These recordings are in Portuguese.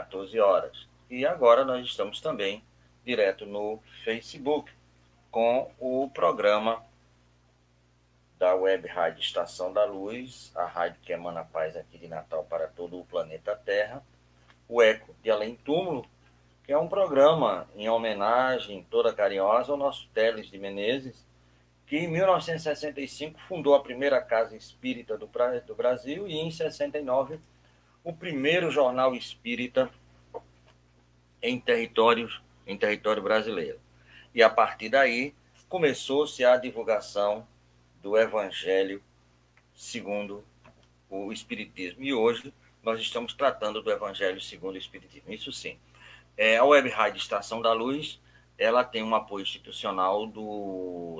14 horas. E agora nós estamos também direto no Facebook com o programa da Web Rádio Estação da Luz, a rádio que emana paz aqui de Natal para todo o planeta Terra, o Eco de Além Túmulo, que é um programa em homenagem toda carinhosa ao nosso Teles de Menezes, que em 1965 fundou a primeira casa espírita do Brasil e em 69 o primeiro jornal espírita em território brasileiro. E a partir daí começou-se a divulgação do Evangelho segundo o Espiritismo. E hoje nós estamos tratando do Evangelho segundo o Espiritismo. Isso sim. A Web Rádio Estação da Luz, ela tem um apoio institucional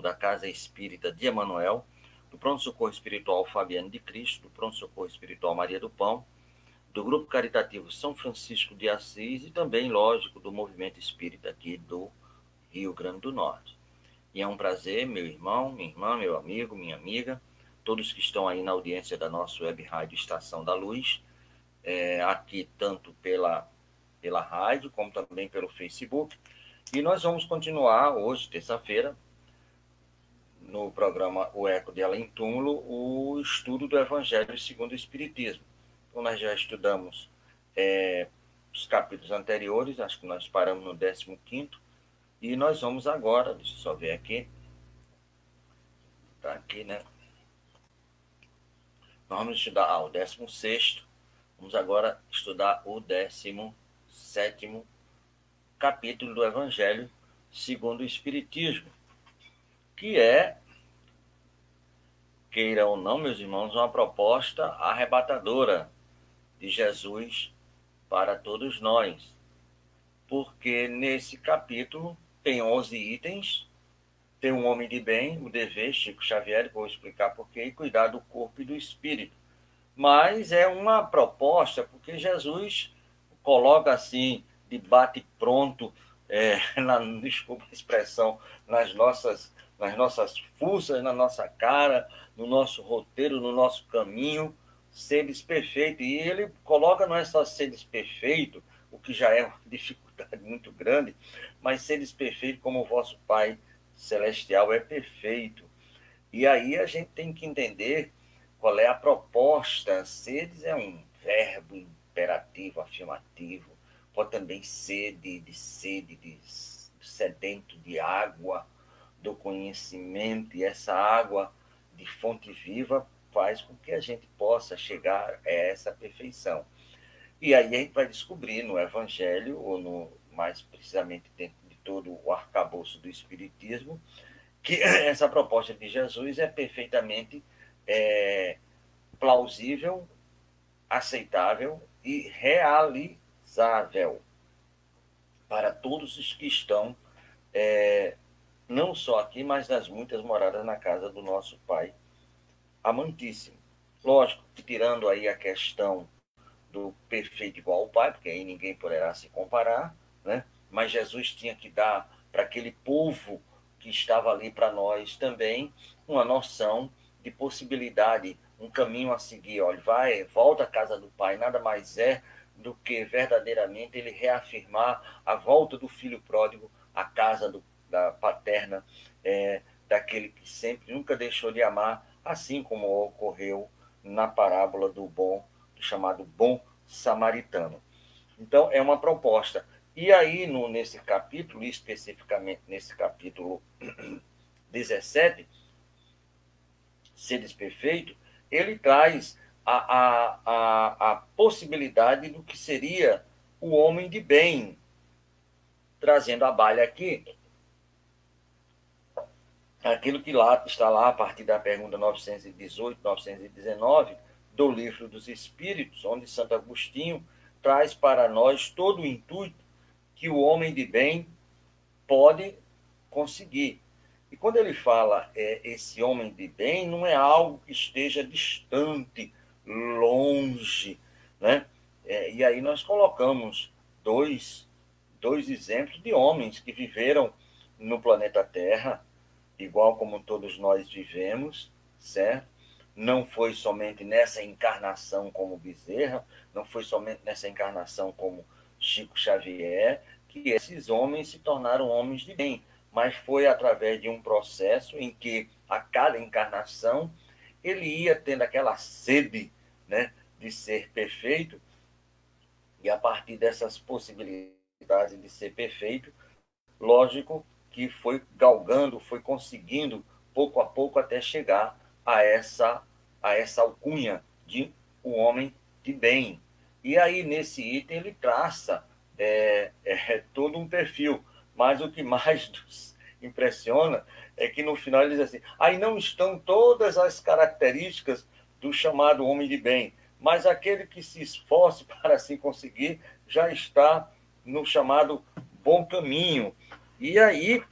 da Casa Espírita de Emanuel, do Pronto Socorro Espiritual Fabiano de Cristo, do Pronto Socorro Espiritual Maria do Pão, do Grupo Caritativo São Francisco de Assis e também, lógico, do Movimento Espírita aqui do Rio Grande do Norte. E é um prazer, meu irmão, minha irmã, meu amigo, minha amiga, todos que estão aí na audiência da nossa Web Rádio Estação da Luz, aqui tanto pela rádio, como também pelo Facebook. E nós vamos continuar hoje, terça-feira, no programa O Eco de Além Túmulo, o estudo do Evangelho segundo o Espiritismo. Então, nós já estudamos os capítulos anteriores, acho que nós paramos no 15º, e nós vamos agora, deixa eu só ver aqui, está aqui, né? Nós vamos estudar o 16º, vamos agora estudar o 17º capítulo do Evangelho segundo o Espiritismo, que é, queira ou não, meus irmãos, uma proposta arrebatadora de Jesus para todos nós. Porque nesse capítulo tem 11 itens, tem um homem de bem, o dever, Chico Xavier, vou explicar porquê, e cuidar do corpo e do espírito. Mas é uma proposta, porque Jesus coloca assim, de bate-pronto, desculpa a expressão, nas nossas fuças, na nossa cara, no nosso roteiro, no nosso caminho, seres perfeitos. E ele coloca não é só seres perfeitos, o que já é uma dificuldade muito grande, mas seres perfeitos como o vosso Pai Celestial é perfeito. E aí a gente tem que entender qual é a proposta. Seres é um verbo imperativo, afirmativo, pode também ser de sedento de água, do conhecimento, e essa água de fonte viva faz com que a gente possa chegar a essa perfeição. E aí a gente vai descobrir no Evangelho, ou mais precisamente dentro de todo o arcabouço do Espiritismo, que essa proposta de Jesus é perfeitamente plausível, aceitável e realizável para todos os que estão, não só aqui, mas nas muitas moradas na casa do nosso Pai amantíssimo. Lógico que tirando aí a questão do perfeito igual ao Pai, porque aí ninguém poderá se comparar, né? Mas Jesus tinha que dar para aquele povo que estava ali para nós também uma noção de possibilidade, um caminho a seguir. Olha, volta à casa do Pai, nada mais é do que verdadeiramente ele reafirmar a volta do filho pródigo à casa da paterna, daquele que sempre nunca deixou de amar, assim como ocorreu na parábola do chamado bom samaritano. Então, é uma proposta. E aí, nesse capítulo, especificamente nesse capítulo 17, Seres Perfeito, ele traz a possibilidade do que seria o homem de bem, trazendo a baila aqui, aquilo que está lá a partir da pergunta 918, 919, do Livro dos Espíritos, onde Santo Agostinho traz para nós todo o intuito que o homem de bem pode conseguir. E quando ele fala esse homem de bem, não é algo que esteja distante, longe, né? E aí nós colocamos dois exemplos de homens que viveram no planeta Terra, igual como todos nós vivemos, certo? Não foi somente nessa encarnação como Bezerra, não foi somente nessa encarnação como Chico Xavier, que esses homens se tornaram homens de bem, mas foi através de um processo em que a cada encarnação ele ia tendo aquela sede, né, de ser perfeito, e a partir dessas possibilidades de ser perfeito, lógico que foi galgando, foi conseguindo pouco a pouco até chegar a essa alcunha de um homem de bem. E aí, nesse item, ele traça todo um perfil. Mas o que mais nos impressiona é que no final ele diz assim: aí não estão todas as características do chamado homem de bem, mas aquele que se esforce para assim conseguir já está no chamado bom caminho. E aí,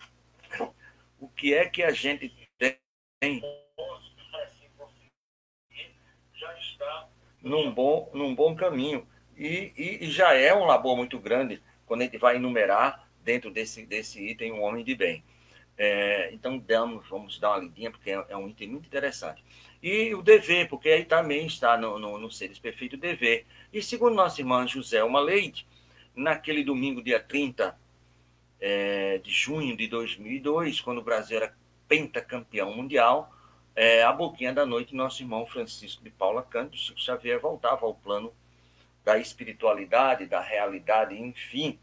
o que é que a gente tem já está num bom caminho. E já é um labor muito grande quando a gente vai enumerar dentro desse item um homem de bem. Então, vamos dar uma lidinha, porque é um item muito interessante. E o dever, porque aí também está no Seres Perfeito o dever. E segundo nossa irmã Joselma Leite, naquele domingo, dia 30 de junho de 2002, quando o Brasil era pentacampeão mundial, a boquinha da noite, nosso irmão Francisco de Paula Cândido, Chico Xavier, voltava ao plano da espiritualidade, da realidade, enfim.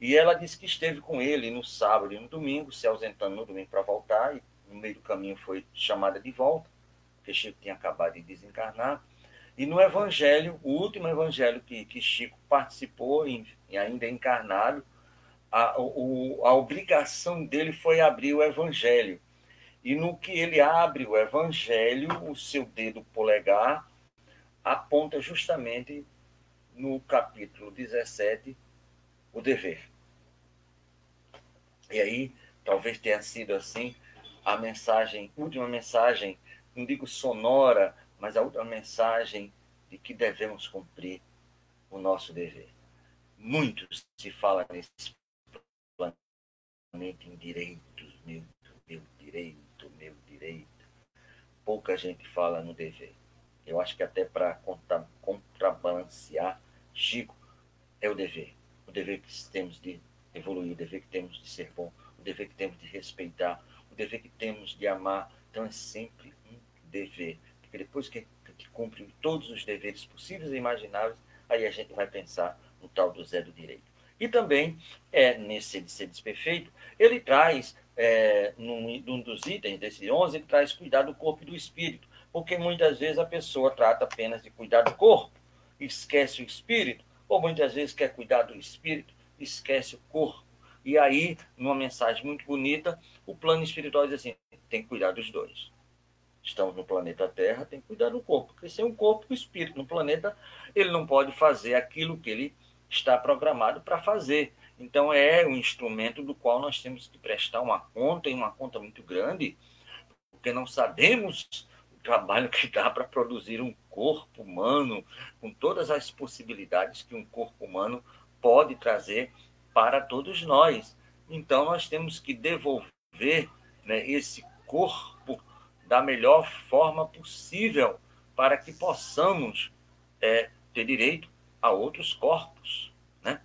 E ela disse que esteve com ele no sábado e no domingo, se ausentando no domingo para voltar, e no meio do caminho foi chamada de volta, porque Chico tinha acabado de desencarnar. E no evangelho, o último evangelho que Chico participou, ainda encarnado, a obrigação dele foi abrir o evangelho. E no que ele abre o evangelho, o seu dedo polegar aponta justamente no capítulo 17, o dever. E aí, talvez tenha sido assim a última mensagem, não digo sonora, mas a última mensagem de que devemos cumprir o nosso dever. Muito se fala nesse planeta em direitos, meu direito, meu direito. Pouca gente fala no dever. Eu acho que até para contrabalancear, Chico, é o dever. O dever que temos de evoluir, o dever que temos de ser bom, o dever que temos de respeitar, o dever que temos de amar. Então é sempre um dever. Porque depois que a gente cumpre todos os deveres possíveis e imagináveis, aí a gente vai pensar no tal do Zé do Direito. E também, nesse de ser desperfeito, ele traz, num dos itens desse 11, ele traz cuidar do corpo e do espírito. Porque muitas vezes a pessoa trata apenas de cuidar do corpo, esquece o espírito, ou muitas vezes quer cuidar do espírito, esquece o corpo. E aí, numa mensagem muito bonita, o plano espiritual diz assim: tem que cuidar dos dois. Estamos no planeta Terra, tem que cuidar do corpo, porque sem o corpo, o espírito no planeta, ele não pode fazer aquilo que ele está programado para fazer. Então, é um instrumento do qual nós temos que prestar uma conta, e uma conta muito grande, porque não sabemos o trabalho que dá para produzir um corpo humano, com todas as possibilidades que um corpo humano pode trazer para todos nós. Então, nós temos que devolver, né, esse corpo da melhor forma possível para que possamos ter direito a outros corpos, né,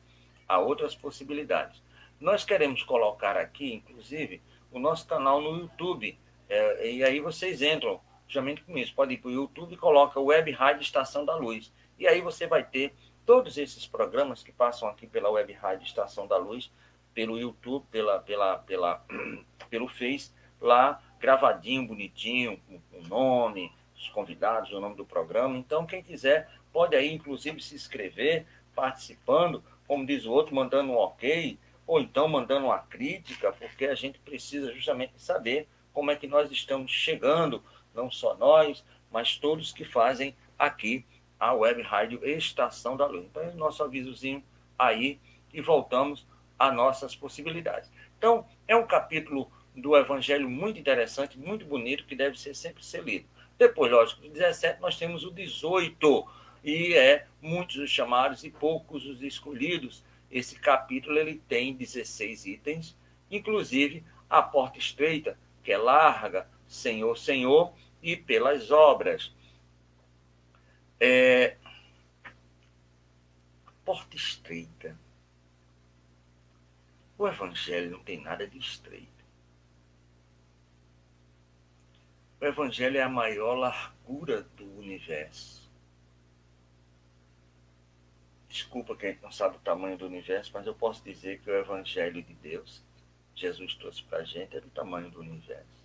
a outras possibilidades. Nós queremos colocar aqui, inclusive, o nosso canal no YouTube. E aí vocês entram justamente com isso. Pode ir para o YouTube e coloca Web Rádio Estação da Luz. E aí você vai ter todos esses programas que passam aqui pela Web Rádio Estação da Luz, pelo YouTube, pelo Face, lá gravadinho, bonitinho, com o nome, os convidados, o nome do programa. Então, quem quiser, pode aí, inclusive, se inscrever, participando, como diz o outro, mandando um ok, ou então mandando uma crítica, porque a gente precisa justamente saber como é que nós estamos chegando, não só nós, mas todos que fazem aqui a Web Rádio Estação da Luz. Então, é o nosso avisozinho aí e voltamos às nossas possibilidades. Então, é um capítulo do Evangelho muito interessante, muito bonito, que deve ser sempre ser lido. Depois, lógico, do 17, nós temos o 18, e muitos os chamados e poucos os escolhidos. Esse capítulo ele tem 16 itens, inclusive a porta estreita, que é larga, Senhor, Senhor, e pelas obras. Porta estreita. O Evangelho não tem nada de estreito. O Evangelho é a maior largura do universo. Desculpa quem não sabe o tamanho do universo, mas eu posso dizer que o Evangelho de Deus, Jesus trouxe para a gente, é do tamanho do universo.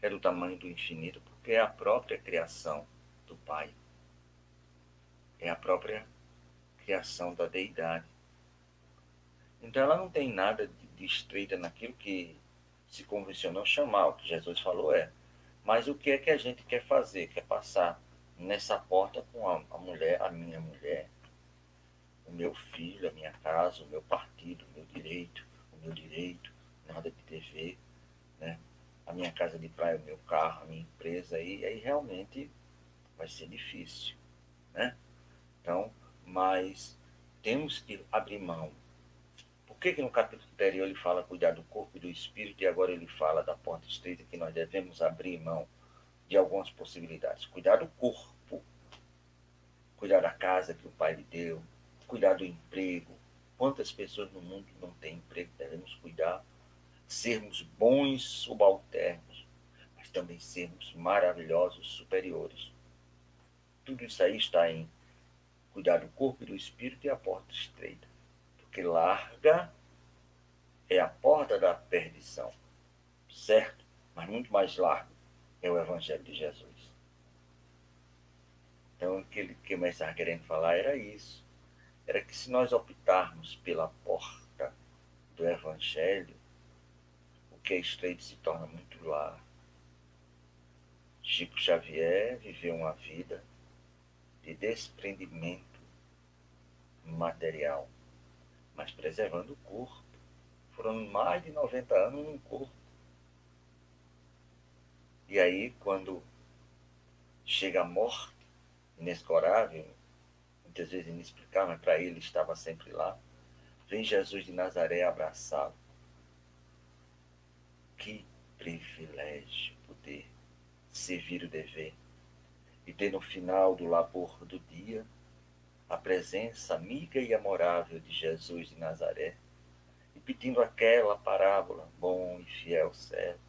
É do tamanho do infinito, porque é a própria criação do Pai. É a própria criação da deidade. Então ela não tem nada de estreita naquilo que se convencionou chamar. O que Jesus falou mas o que é que a gente quer fazer? Quer passar nessa porta com a mulher, a minha mulher, o meu filho, a minha casa, o meu partido, o meu direito, nada de TV, né? A minha casa de praia, o meu carro, a minha empresa, e aí realmente vai ser difícil, né? Então, mas temos que abrir mão. Por que no capítulo anterior ele fala cuidar do corpo e do espírito e agora ele fala da porta estreita que nós devemos abrir mão de algumas possibilidades? Cuidar do corpo, cuidar da casa que o Pai lhe deu, cuidar do emprego. Quantas pessoas no mundo não têm emprego? Devemos cuidar, sermos bons subalternos, mas também sermos maravilhosos superiores. Tudo isso aí está em cuidar do corpo e do espírito e a porta estreita. Porque larga é a porta da perdição, certo? Mas muito mais largo é o Evangelho de Jesus. Então, o que ele começava querendo falar era isso. Era que se nós optarmos pela porta do Evangelho, o que é estreito se torna muito largo. Chico Xavier viveu uma vida de desprendimento material, mas preservando o corpo. Foram mais de 90 anos num corpo. E aí, quando chega a morte, inescorável, muitas vezes inexplicável, mas para ele estava sempre lá, vem Jesus de Nazaré abraçá-lo. Que privilégio poder servir o dever e ter no final do labor do dia a presença amiga e amorável de Jesus de Nazaré, e pedindo aquela parábola: bom e fiel servo,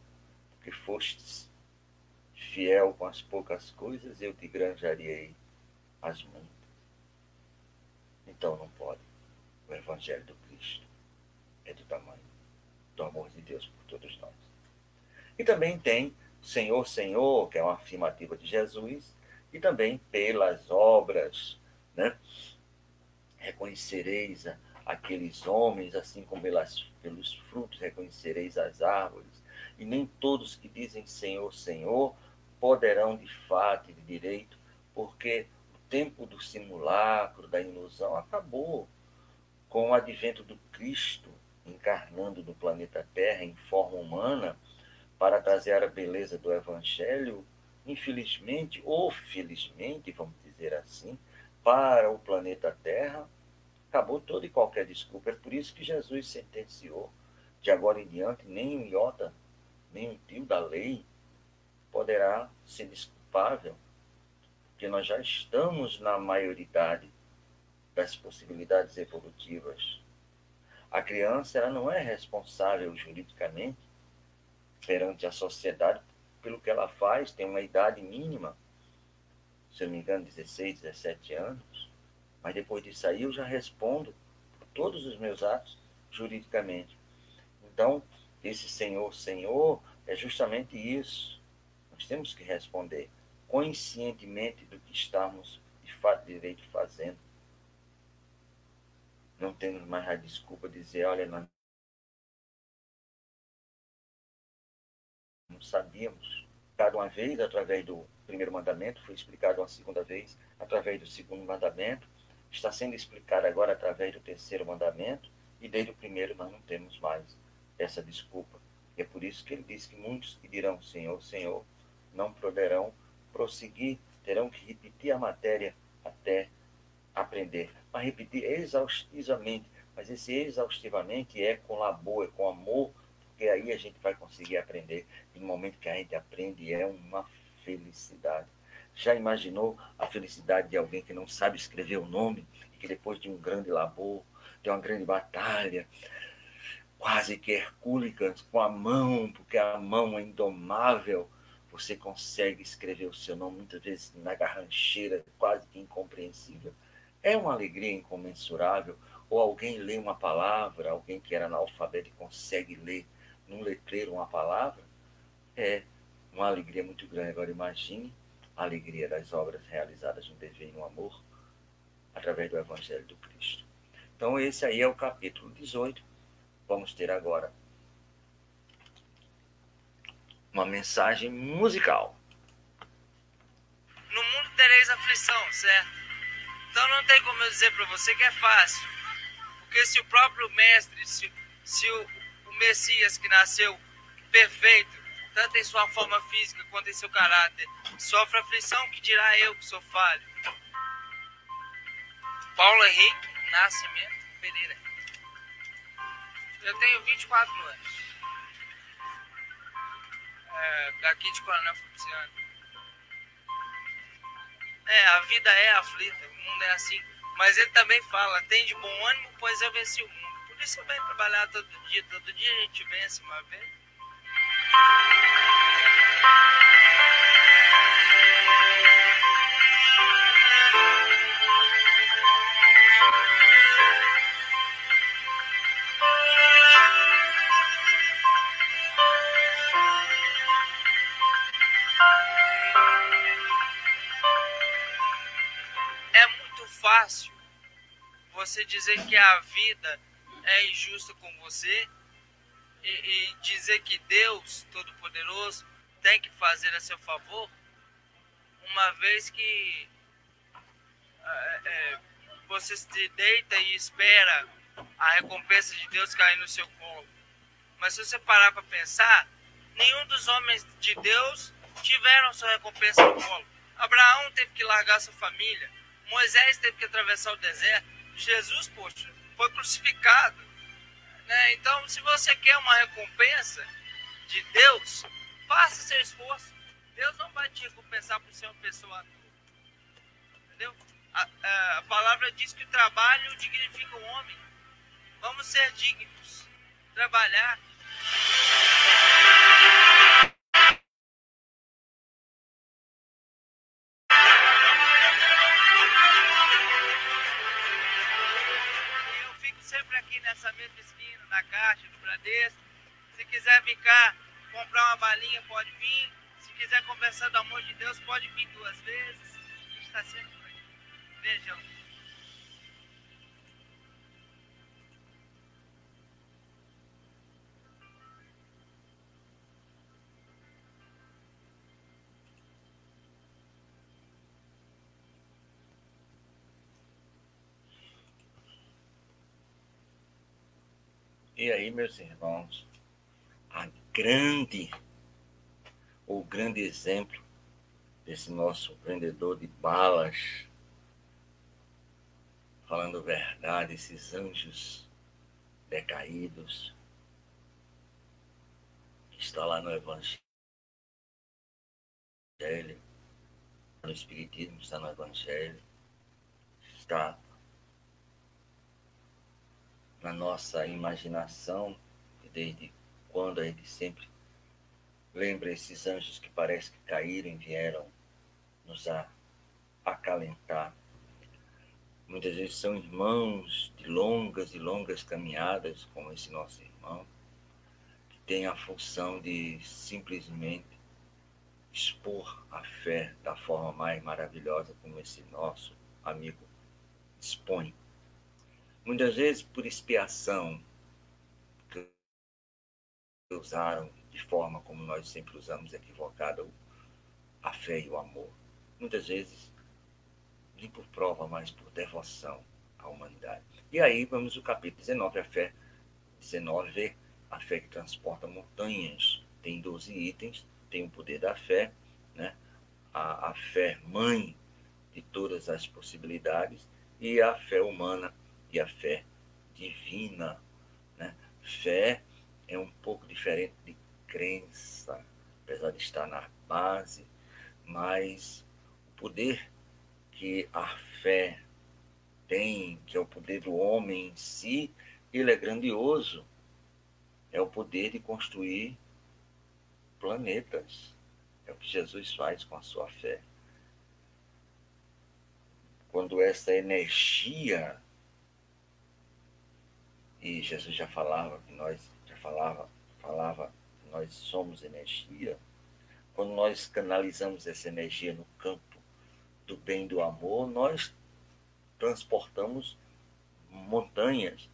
porque fostes fiel com as poucas coisas, eu te granjearei as muitas. Então não pode. O Evangelho do Cristo é do tamanho do amor de Deus por todos nós. E também tem Senhor, Senhor, que é uma afirmativa de Jesus, e também pelas obras, né? Reconhecereis aqueles homens, assim como pelos frutos reconhecereis as árvores. E nem todos que dizem Senhor, Senhor poderão de fato e de direito, porque o tempo do simulacro, da ilusão, acabou com o advento do Cristo encarnando no planeta Terra em forma humana para trazer a beleza do Evangelho, infelizmente ou felizmente, vamos dizer assim, para o planeta Terra. Acabou toda e qualquer desculpa. É por isso que Jesus sentenciou: de agora em diante, nem um iota, nem um tio da lei poderá ser desculpável, porque nós já estamos na maioridade das possibilidades evolutivas. A criança ela não é responsável juridicamente perante a sociedade pelo que ela faz, tem uma idade mínima, se eu não me engano, 16, 17 anos, mas depois disso aí eu já respondo por todos os meus atos juridicamente. Então, esse Senhor, Senhor, é justamente isso. Nós temos que responder conscientemente do que estamos de fato direito fazendo. Não temos mais a desculpa de dizer: olha, nós não sabíamos. Cada uma vez, através do primeiro mandamento, foi explicado uma segunda vez, através do segundo mandamento, está sendo explicado agora através do terceiro mandamento, e desde o primeiro nós não temos mais essa desculpa. E é por isso que ele diz que muitos que dirão Senhor, Senhor, não poderão prosseguir, terão que repetir a matéria até aprender. Mas repetir exaustivamente, mas esse exaustivamente é com labor, é com amor, porque aí a gente vai conseguir aprender. E no momento que a gente aprende, é uma felicidade. Já imaginou a felicidade de alguém que não sabe escrever o nome que depois de um grande labor, de uma grande batalha, quase que hercúlea, com a mão, porque a mão é indomável, você consegue escrever o seu nome, muitas vezes na garrancheira, quase que incompreensível. É uma alegria incomensurável. Ou alguém lê uma palavra, alguém que era analfabeto e consegue ler num letreiro uma palavra, é uma alegria muito grande. Agora imagine a alegria das obras realizadas no dever e no amor através do Evangelho do Cristo. Então esse aí é o capítulo 18. Vamos ter agora uma mensagem musical. No mundo tereis aflição, certo? Então não tem como eu dizer para você que é fácil. Porque se o próprio Mestre, se o Messias que nasceu perfeito, tanto em sua forma física quanto em seu caráter, sofre aflição, que dirá eu que sou falho? Paulo Henrique Nascimento Pereira. Eu tenho 24 anos. Daqui de Coronel Fabriciano. A vida é aflita, o mundo é assim. Mas ele também fala, tem de bom ânimo, pois eu venci o mundo. Por isso eu venho trabalhar todo dia a gente vence uma vez. É muito fácil você dizer que a vida é injusta com você e dizer que Deus Todo-Poderoso tem que fazer a seu favor, uma vez que você se deita e espera a recompensa de Deus cair no seu colo. Mas se você parar para pensar, nenhum dos homens de Deus tiveram sua recompensa no colo. Abraão teve que largar sua família, Moisés teve que atravessar o deserto, Jesus, poxa, foi crucificado. Né? Então, se você quer uma recompensa de Deus, faça seu esforço. Deus não vai te recompensar por ser uma pessoa à toa. Entendeu? A palavra diz que o trabalho dignifica o homem. Vamos ser dignos. Trabalhar. E eu fico sempre aqui nessa mesma esquina, na Caixa, do Bradesco. Se quiser vir cá, comprar uma balinha, pode vir. Se quiser conversar do amor de Deus, pode vir 2 vezes. A gente está sempre por aí. Beijão. E aí, meus irmãos, o grande exemplo desse nosso vendedor de balas, falando verdade, esses anjos decaídos, que está lá no Evangelho, no Espiritismo, está no Evangelho, está na nossa imaginação, e desde quando a gente sempre lembra esses anjos que parece que caíram e vieram nos acalentar. Muitas vezes são irmãos de longas e longas caminhadas, como esse nosso irmão, que tem a função de simplesmente expor a fé da forma mais maravilhosa como esse nosso amigo expõe. Muitas vezes por expiação, que usaram de forma como nós sempre usamos equivocada a fé e o amor. Muitas vezes nem por prova, mas por devoção à humanidade. E aí vamos ao capítulo 19, a fé 19, a fé que transporta montanhas. Tem 12 itens, tem o poder da fé, né? a fé mãe de todas as possibilidades, e a fé humana e a fé divina. Né? Fé é um pouco diferente de crença, apesar de estar na base, mas o poder que a fé tem, que é o poder do homem em si, ele é grandioso. É o poder de construir planetas. É o que Jesus faz com a sua fé. Quando essa energia, e Jesus já falava que nós, falava que nós somos energia, quando nós canalizamos essa energia no campo do bem e do amor, nós transportamos montanhas,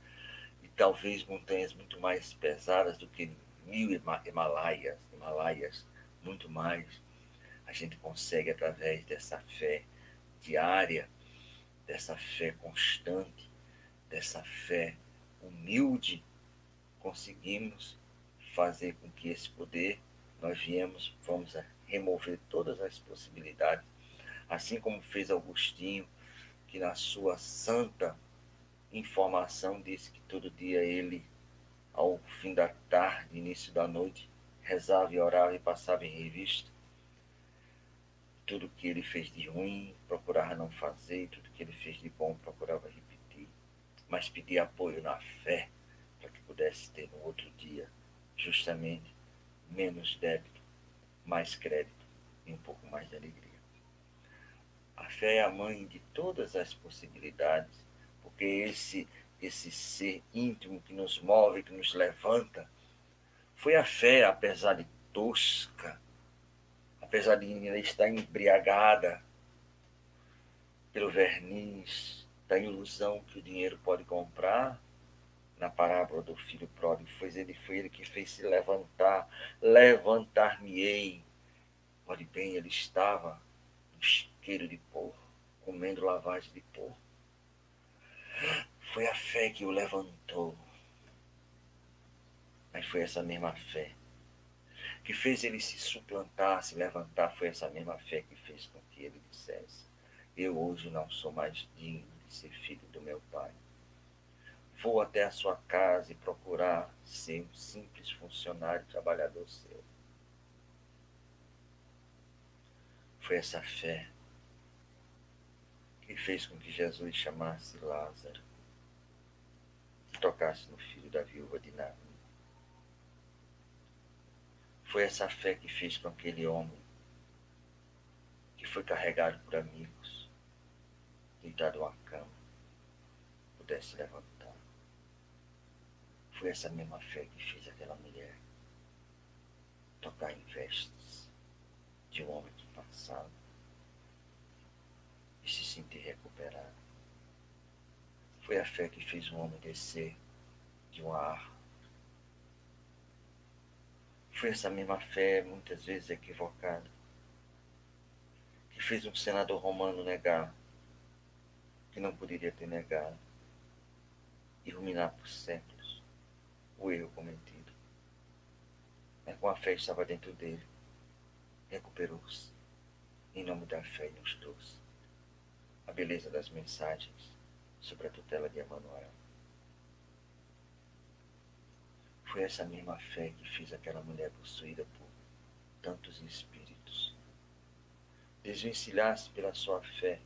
e talvez montanhas muito mais pesadas do que 1000 Himalaias, muito mais. A gente consegue, através dessa fé diária, dessa fé constante, dessa fé humilde, conseguimos fazer com que esse poder, vamos remover todas as possibilidades, assim como fez Agostinho, que na sua santa informação disse que todo dia ele, ao fim da tarde, início da noite, rezava e orava e passava em revista tudo que ele fez de ruim, procurava não fazer, e tudo que ele fez de bom, procurava repetir, mas pedia apoio na fé, para que pudesse ter no outro dia, justamente, menos débito, mais crédito e um pouco mais de alegria. A fé é a mãe de todas as possibilidades, porque esse ser íntimo que nos move, que nos levanta, foi a fé, apesar de tosca, apesar de ainda estar embriagada pelo verniz da ilusão que o dinheiro pode comprar, na parábola do filho pródigo, foi ele que fez se levantar, levantar-me-ei. Olhe bem, ele estava no chiqueiro de porco, comendo lavagem de porco. Foi a fé que o levantou, mas foi essa mesma fé que fez ele se suplantar, se levantar. Foi essa mesma fé que fez com que ele dissesse: eu hoje não sou mais digno de ser filho do meu pai. Vou até a sua casa e procurar ser um simples funcionário, trabalhador seu. Foi essa fé que fez com que Jesus chamasse Lázaro e tocasse no filho da viúva de Naim. Foi essa fé que fez com que aquele homem, que foi carregado por amigos, deitado em uma cama, pudesse levantar. Foi essa mesma fé que fez aquela mulher tocar em vestes de um homem que passava e se sentir recuperado. Foi a fé que fez um homem descer de uma árvore. Foi essa mesma fé, muitas vezes equivocada, que fez um senador romano negar, que não poderia ter negado, e ruminar por séculos o erro cometido. Mas com a fé estava dentro dele, recuperou-se, em nome da fé, e nos trouxe a beleza das mensagens sobre a tutela de Emanuel. Foi essa mesma fé que fez aquela mulher possuída por tantos espíritos desvencilhar-se pela sua fé.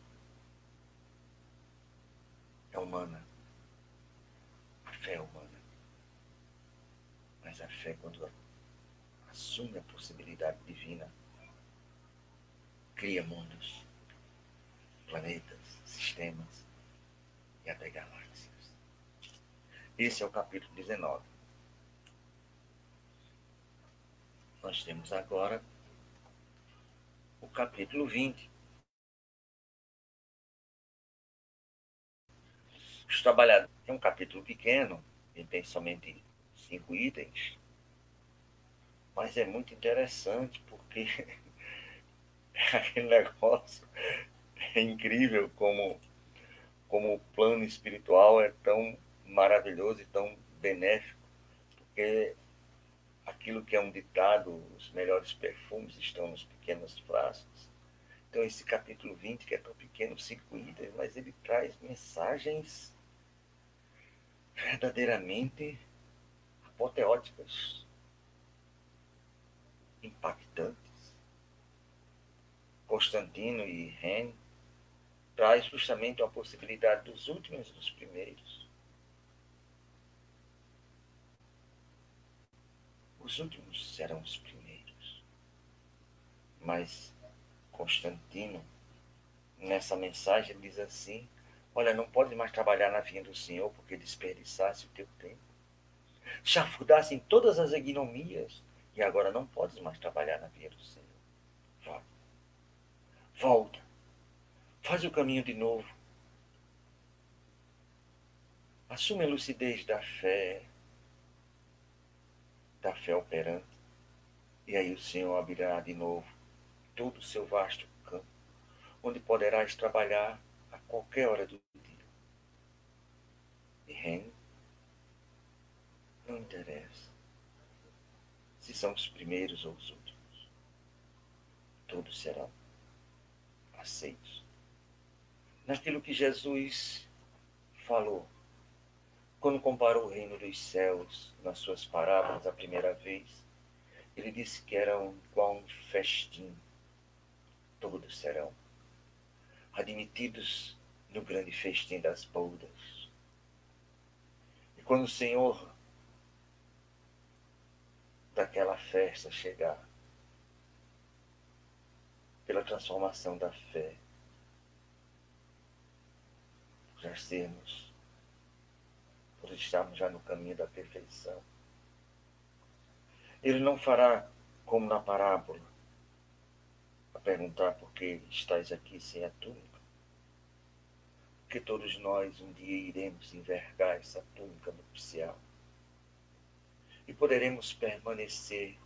É humana. A fé é humana. Mas a fé, quando assume a possibilidade divina, cria mundos, planetas, sistemas e até galáxias. Esse é o capítulo 19. Nós temos agora o capítulo 20. Os trabalhadores. É um capítulo pequeno, ele tem somente 5 itens, mas é muito interessante porque aquele negócio é incrível como o plano espiritual é tão maravilhoso e tão benéfico, porque aquilo que é um ditado, os melhores perfumes estão nos pequenos frascos. Então esse capítulo 20, que é tão pequeno, 5 itens, mas ele traz mensagens verdadeiramente apoteóticas, impactantes. Constantino e Ren traz justamente a possibilidade dos últimos e dos primeiros. Os últimos serão os primeiros. Mas Constantino, nessa mensagem, ele diz assim: olha, não pode mais trabalhar na vinha do Senhor porque desperdiçasse o teu tempo. Chafurdasse em todas as ignomias e agora não podes mais trabalhar na vinha do Senhor. Vai. Volta. Faz o caminho de novo. Assume a lucidez da fé operante. E aí o Senhor abrirá de novo todo o seu vasto campo, onde poderás trabalhar a qualquer hora do dia. E reino não interessa se são os primeiros ou os últimos. Todos serão aceitos. Naquilo que Jesus falou, quando comparou o reino dos céus nas suas parábolas a primeira vez, ele disse que era igual um festim. Todos serão admitidos no grande festim das bodas. E quando o Senhor daquela festa chegar, pela transformação da fé, já sermos, por estarmos já no caminho da perfeição, ele não fará como na parábola, a perguntar por que estáis aqui sem a túnica. Porque todos nós um dia iremos envergar essa túnica nupcial e poderemos permanecer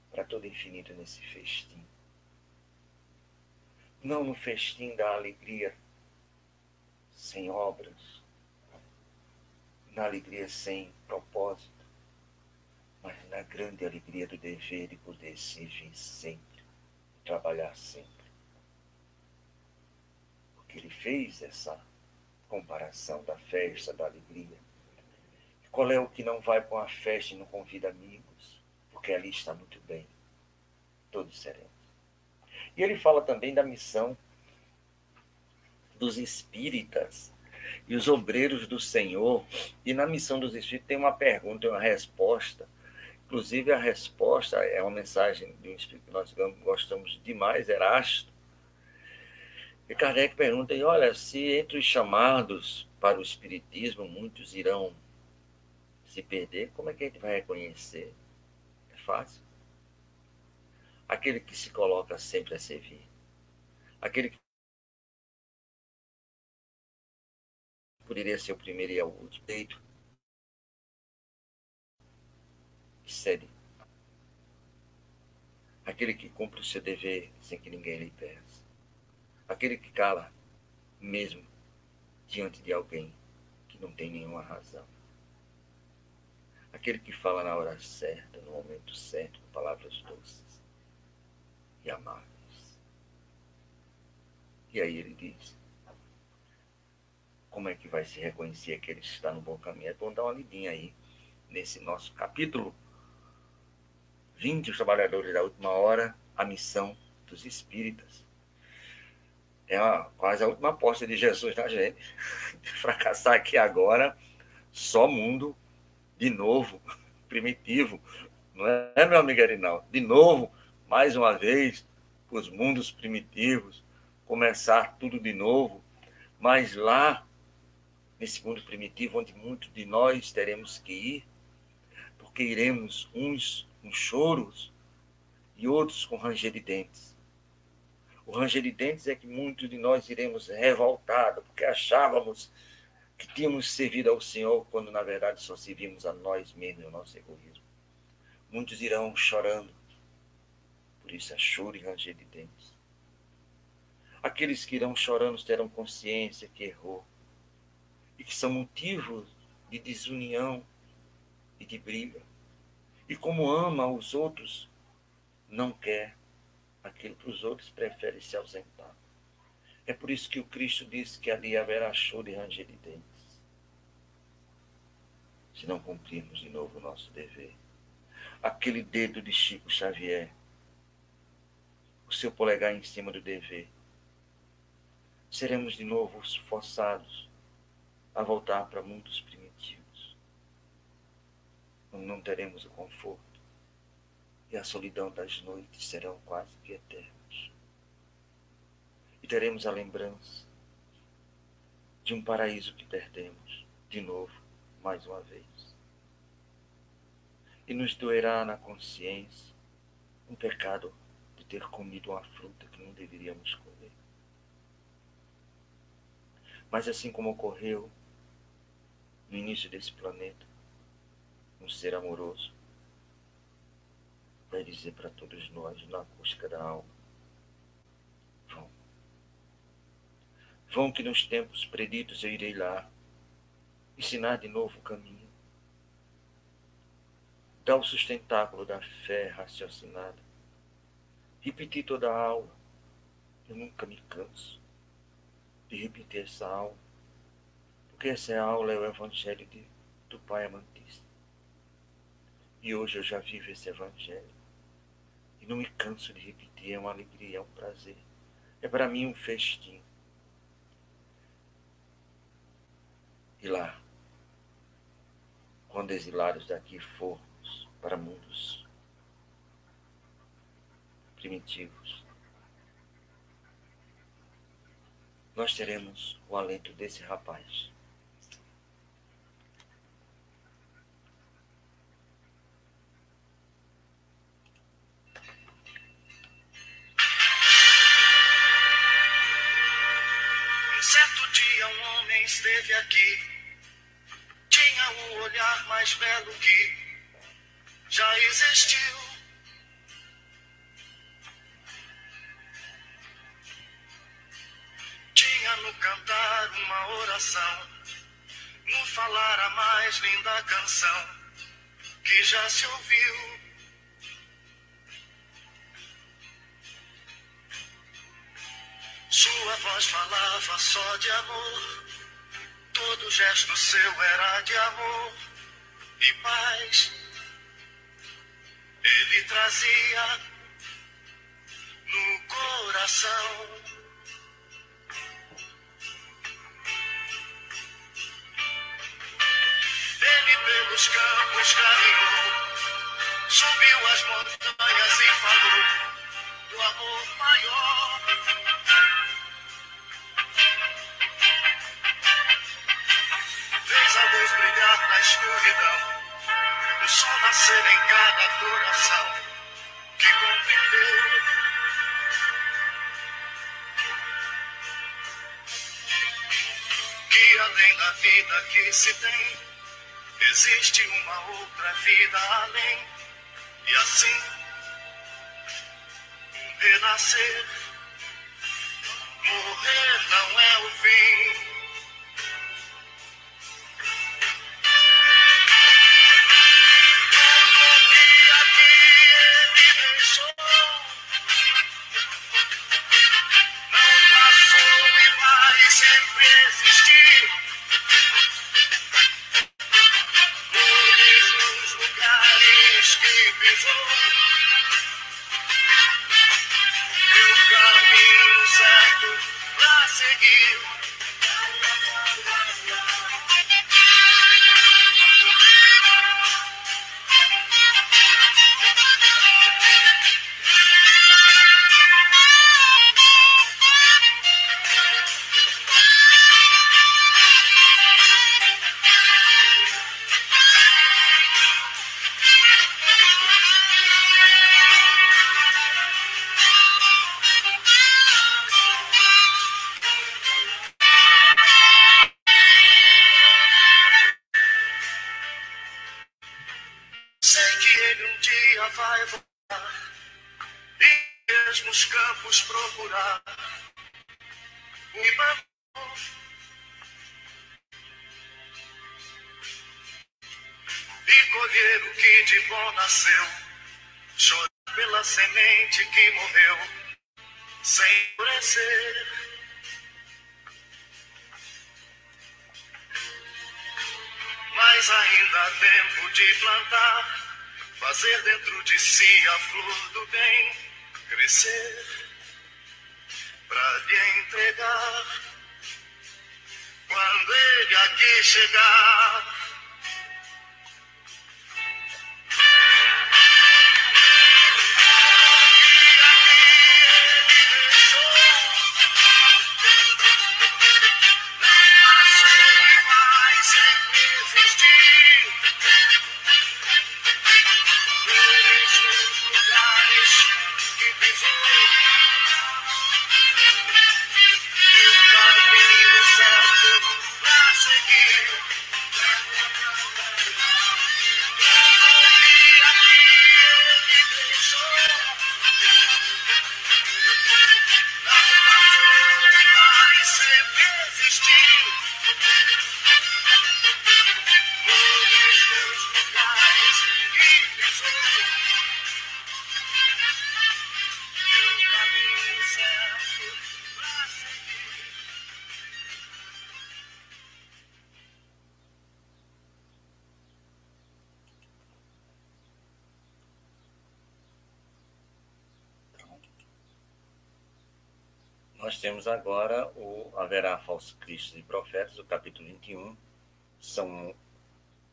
para todo infinito nesse festim. Não no festim da alegria sem obras, na alegria sem propósito, mas na grande alegria do dever de poder servir sempre, trabalhar sempre. Porque ele fez essa comparação da festa, da alegria. E qual é o que não vai para uma festa e não convida amigos? Porque ali está muito bem. Todos seremos. E ele fala também da missão dos espíritas e os obreiros do Senhor. E na missão dos espíritos tem uma pergunta e uma resposta. Inclusive a resposta é uma mensagem de um espírito que nós gostamos demais, Erasto. E Kardec pergunta, e olha, se entre os chamados para o espiritismo muitos irão se perder, como é que a gente vai reconhecer? É fácil. Aquele que se coloca sempre a servir. Aquele que poderia ser o primeiro e o último. Deito. Que cede. Aquele que cumpre o seu dever sem que ninguém lhe peça. Aquele que cala mesmo diante de alguém que não tem nenhuma razão. Aquele que fala na hora certa, no momento certo, com palavras doces e amáveis. E aí ele diz, como é que vai se reconhecer aquele que está no bom caminho? É bom dar uma lidinha aí nesse nosso capítulo 20, os trabalhadores da última hora, a missão dos espíritas. É quase a última aposta de Jesus na gente. Fracassar aqui agora, só mundo, de novo, primitivo. Não é, meu amigo Arinaldo? De novo, mais uma vez, os mundos primitivos, começar tudo de novo. Mas lá, nesse mundo primitivo, onde muitos de nós teremos que ir, porque iremos uns com choros e outros com ranger de dentes. O ranger de dentes é que muitos de nós iremos revoltados, porque achávamos que tínhamos servido ao Senhor, quando na verdade só servimos a nós mesmos e ao nosso egoísmo. Muitos irão chorando, por isso é choro e ranger de dentes. Aqueles que irão chorando terão consciência que errou e que são motivos de desunião e de briga. E como ama os outros, não quer aquilo que os outros, prefere se ausentar. É por isso que o Cristo disse que ali haverá choro e ranger de dentes, se não cumprirmos de novo o nosso dever. Aquele dedo de Chico Xavier, o seu polegar em cima do dever, seremos de novo forçados a voltar para mundos primitivos, onde não teremos o conforto e a solidão das noites serão quase que eternas. E teremos a lembrança de um paraíso que perdemos, de novo, mais uma vez. E nos doerá na consciência um pecado de ter comido uma fruta que não deveríamos comer. Mas assim como ocorreu no início desse planeta, um ser amoroso vai dizer para todos nós, na acústica da alma: vão. Vão, que nos tempos preditos eu irei lá, ensinar de novo o caminho, dar o sustentáculo da fé raciocinada, repetir toda a aula. Eu nunca me canso de repetir essa aula, porque essa aula é o Evangelho do Pai Amantista. E hoje eu já vivo esse Evangelho. E não me canso de repetir, é uma alegria, é um prazer. É para mim um festim. E lá, quando exilados daqui formos para mundos primitivos, nós teremos o alento desse rapaz. Um certo dia um homem esteve aqui, tinha o olhar mais belo que já existiu. Tinha no cantar uma oração, no falar a mais linda canção que já se ouviu. Sua voz falava só de amor, todo gesto seu era de amor e paz. Ele trazia no coração. Ele pelos campos caminhou, subiu as montanhas e falou do amor maior. Fez a luz brilhar na escuridão, o sol nascer em cada coração que compreendeu. Que além da vida que se tem, existe uma outra vida além. E assim, renascer, morrer não é o fim. Sei que ele um dia vai voltar e mesmos campos procurar o irmão. E colher o que de bom nasceu, chorar pela semente que morreu sem florescer. Mas ainda há tempo de plantar, fazer dentro de si a flor do bem crescer. pra lhe entregar. Quando ele aqui chegar, nós temos agora o Haverá Falsos Cristos e Profetas, o capítulo 21. São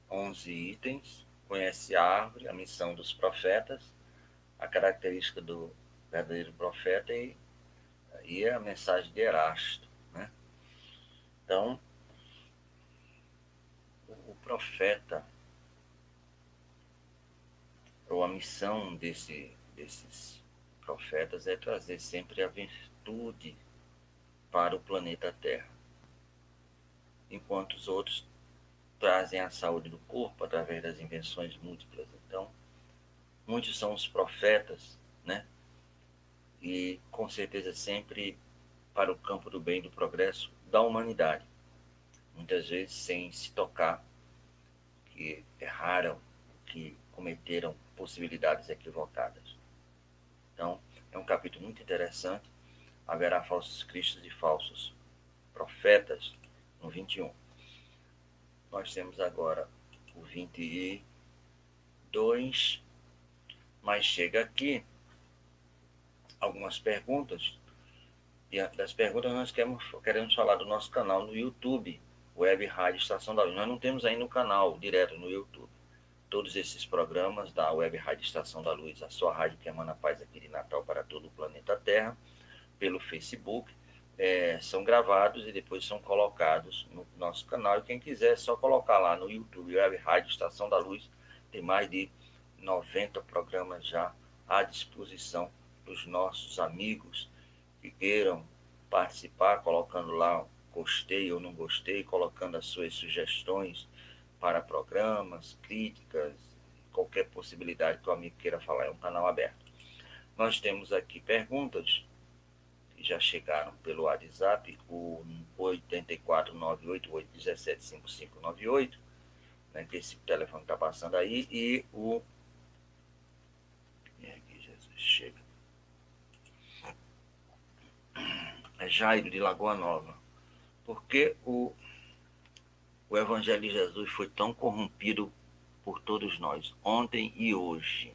11 itens. Conhece a árvore, a missão dos profetas, a característica do verdadeiro profeta e a mensagem de Erasto, né? Então, o profeta, ou a missão desses profetas é trazer sempre a virtude para o planeta Terra, enquanto os outros trazem a saúde do corpo através das invenções múltiplas. Então, muitos são os profetas, né? E com certeza sempre para o campo do bem e do progresso da humanidade. Muitas vezes sem se tocar que erraram, que cometeram possibilidades equivocadas. Então, é um capítulo muito interessante. Haverá falsos cristos e falsos profetas no 21. Nós temos agora o 22, mas chega aqui algumas perguntas. Diante das perguntas, nós queremos falar do nosso canal no YouTube, Web Rádio Estação da Luz. Nós não temos ainda um canal direto no YouTube. Todos esses programas da Web Rádio Estação da Luz, a sua rádio que emana paz aqui de Natal para todo o planeta Terra, pelo Facebook, são gravados e depois são colocados no nosso canal. E quem quiser é só colocar lá no YouTube, Web Rádio Estação da Luz. Tem mais de 90 programas já à disposição dos nossos amigos que queiram participar, colocando lá gostei ou não gostei, colocando as suas sugestões para programas, críticas, qualquer possibilidade que o amigo queira falar. É um canal aberto. Nós temos aqui perguntas que já chegaram pelo WhatsApp, o 84988175598, né, que esse telefone está passando aí, e o... aqui, Jesus, chega. É Jairo de Lagoa Nova. Por que o Evangelho de Jesus foi tão corrompido por todos nós, ontem e hoje?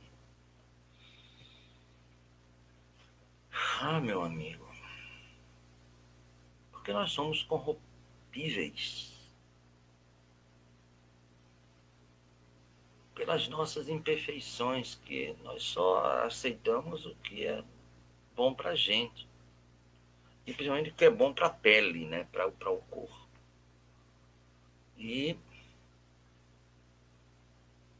Ah, meu amigo, porque nós somos corrompíveis pelas nossas imperfeições, que nós só aceitamos o que é bom para a gente, e principalmente o que é bom para a pele, né, para o corpo. E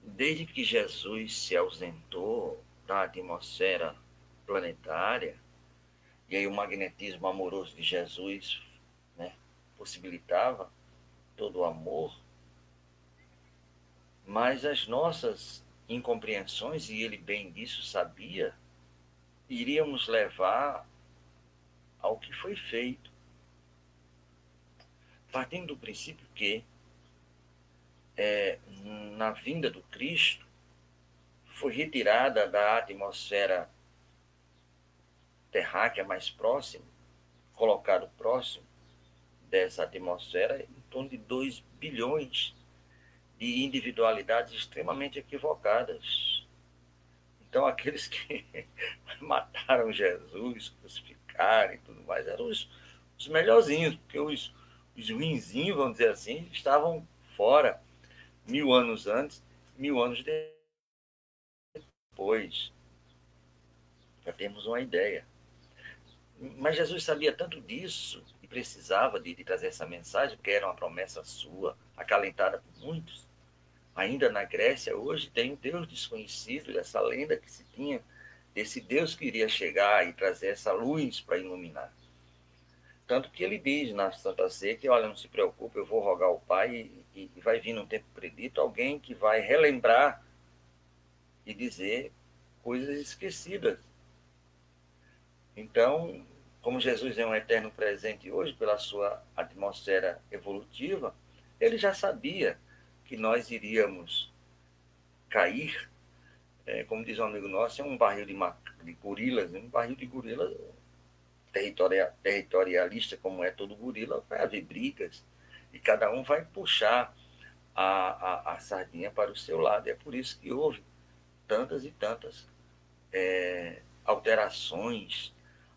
desde que Jesus se ausentou da atmosfera planetária, e aí o magnetismo amoroso de Jesus, né, possibilitava todo o amor, mas as nossas incompreensões, e ele bem disso sabia, iriam nos levar ao que foi feito, partindo do princípio que na vinda do Cristo foi retirada da atmosfera terráquea mais próxima, colocado próximo dessa atmosfera em torno de 2 bilhões de individualidades extremamente equivocadas. Então, aqueles que mataram Jesus, crucificaram, cara e tudo mais, eram os melhorzinhos, porque os ruinzinhos, vamos dizer assim, estavam fora 1000 anos antes, 1000 anos depois. Já temos uma ideia. Mas Jesus sabia tanto disso e precisava de trazer essa mensagem, porque era uma promessa sua, acalentada por muitos. Ainda na Grécia, hoje, tem um Deus desconhecido, essa lenda que se tinha, desse Deus que iria chegar e trazer essa luz para iluminar. Tanto que ele diz na Santa Ceia que, olha, não se preocupe, eu vou rogar ao Pai e vai vir num tempo predito alguém que vai relembrar e dizer coisas esquecidas. Então, como Jesus é um eterno presente hoje, pela sua atmosfera evolutiva, ele já sabia que nós iríamos cair. Como diz um amigo nosso, é um barril de gorilas, um barril de gorilas territorialista, como é todo gorila, vai haver brigas e cada um vai puxar a sardinha para o seu lado. É por isso que houve tantas e tantas alterações,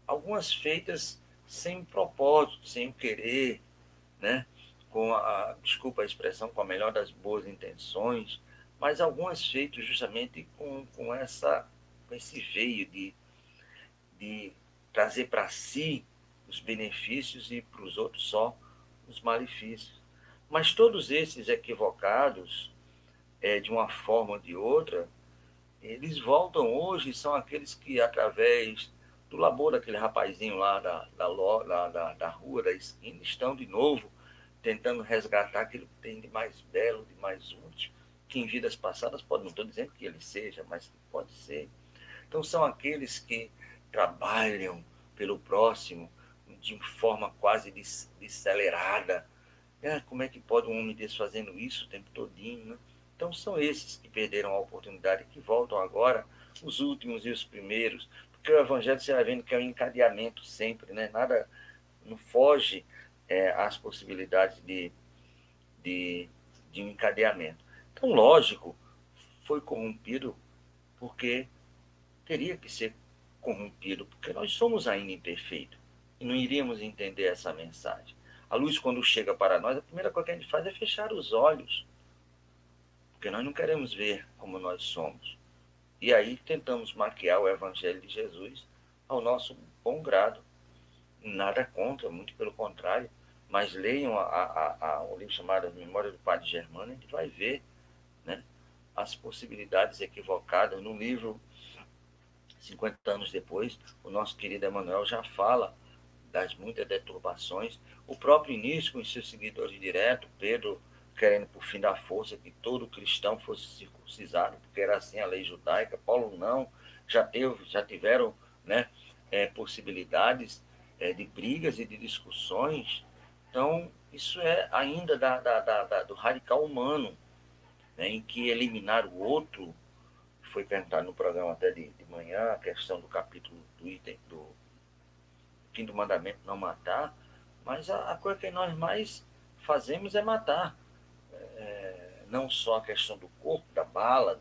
algumas feitas sem propósito, sem querer, né? Desculpa a expressão, com a melhor das boas intenções, mas algumas feitas justamente com esse veio de trazer para si os benefícios e para os outros só os malefícios. Mas todos esses equivocados, de uma forma ou de outra, eles voltam hoje, são aqueles que, através do labor daquele rapazinho lá da rua, da esquina, estão de novo tentando resgatar aquilo que tem de mais belo, de mais útil, que em vidas passadas não estou dizendo que ele seja, mas que pode ser. Então são aqueles que trabalham pelo próximo de forma quase desacelerada. Como é que pode um homem desse fazendo isso o tempo todinho, né? Então são esses que perderam a oportunidade, que voltam agora, os últimos e os primeiros, porque o Evangelho você vai vendo que é um encadeamento sempre, né? Nada, não foge às possibilidades de um encadeamento. Então, lógico, foi corrompido porque teria que ser corrompido, porque nós somos ainda imperfeitos e não iríamos entender essa mensagem. A luz, quando chega para nós, a primeira coisa que a gente faz é fechar os olhos, porque nós não queremos ver como nós somos. E aí tentamos maquiar o Evangelho de Jesus ao nosso bom grado. Nada contra, muito pelo contrário, mas leiam o livro chamado Memória do Padre Germano, a gente vai ver, né, as possibilidades equivocadas. No livro 50 anos depois, o nosso querido Emmanuel já fala das muitas deturbações. O próprio início, com os seus seguidores diretos, Pedro querendo por fim da força que todo cristão fosse circuncisado, porque era assim a lei judaica. Paulo não, já tiveram, né, possibilidades de brigas e de discussões. Então, isso é ainda do radical humano, né, em que eliminar o outro. Foi perguntado no programa até de manhã, a questão do capítulo do item do quinto mandamento, não matar, mas a coisa que nós mais fazemos é matar. Não só a questão do corpo, da bala,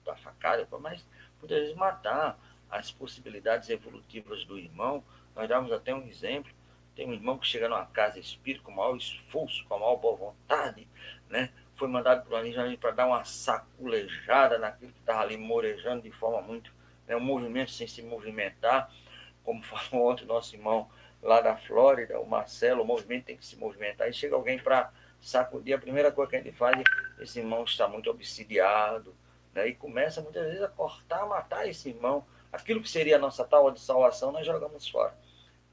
da facada, mas muitas vezes matar as possibilidades evolutivas do irmão. Nós damos até um exemplo. Tem um irmão que chega numa casa espírita com o maior esforço, com a maior boa vontade, né? Foi mandado por ali para dar uma saculejada naquilo que estava ali morejando de forma muito, né, um movimento sem se movimentar, como falou ontem o nosso irmão lá da Flórida, o Marcelo. O movimento tem que se movimentar. E chega alguém para sacudir, a primeira coisa que a gente faz é: esse irmão está muito obsidiado, né? E começa muitas vezes a cortar, a matar esse irmão. Aquilo que seria a nossa tábua de salvação, nós jogamos fora.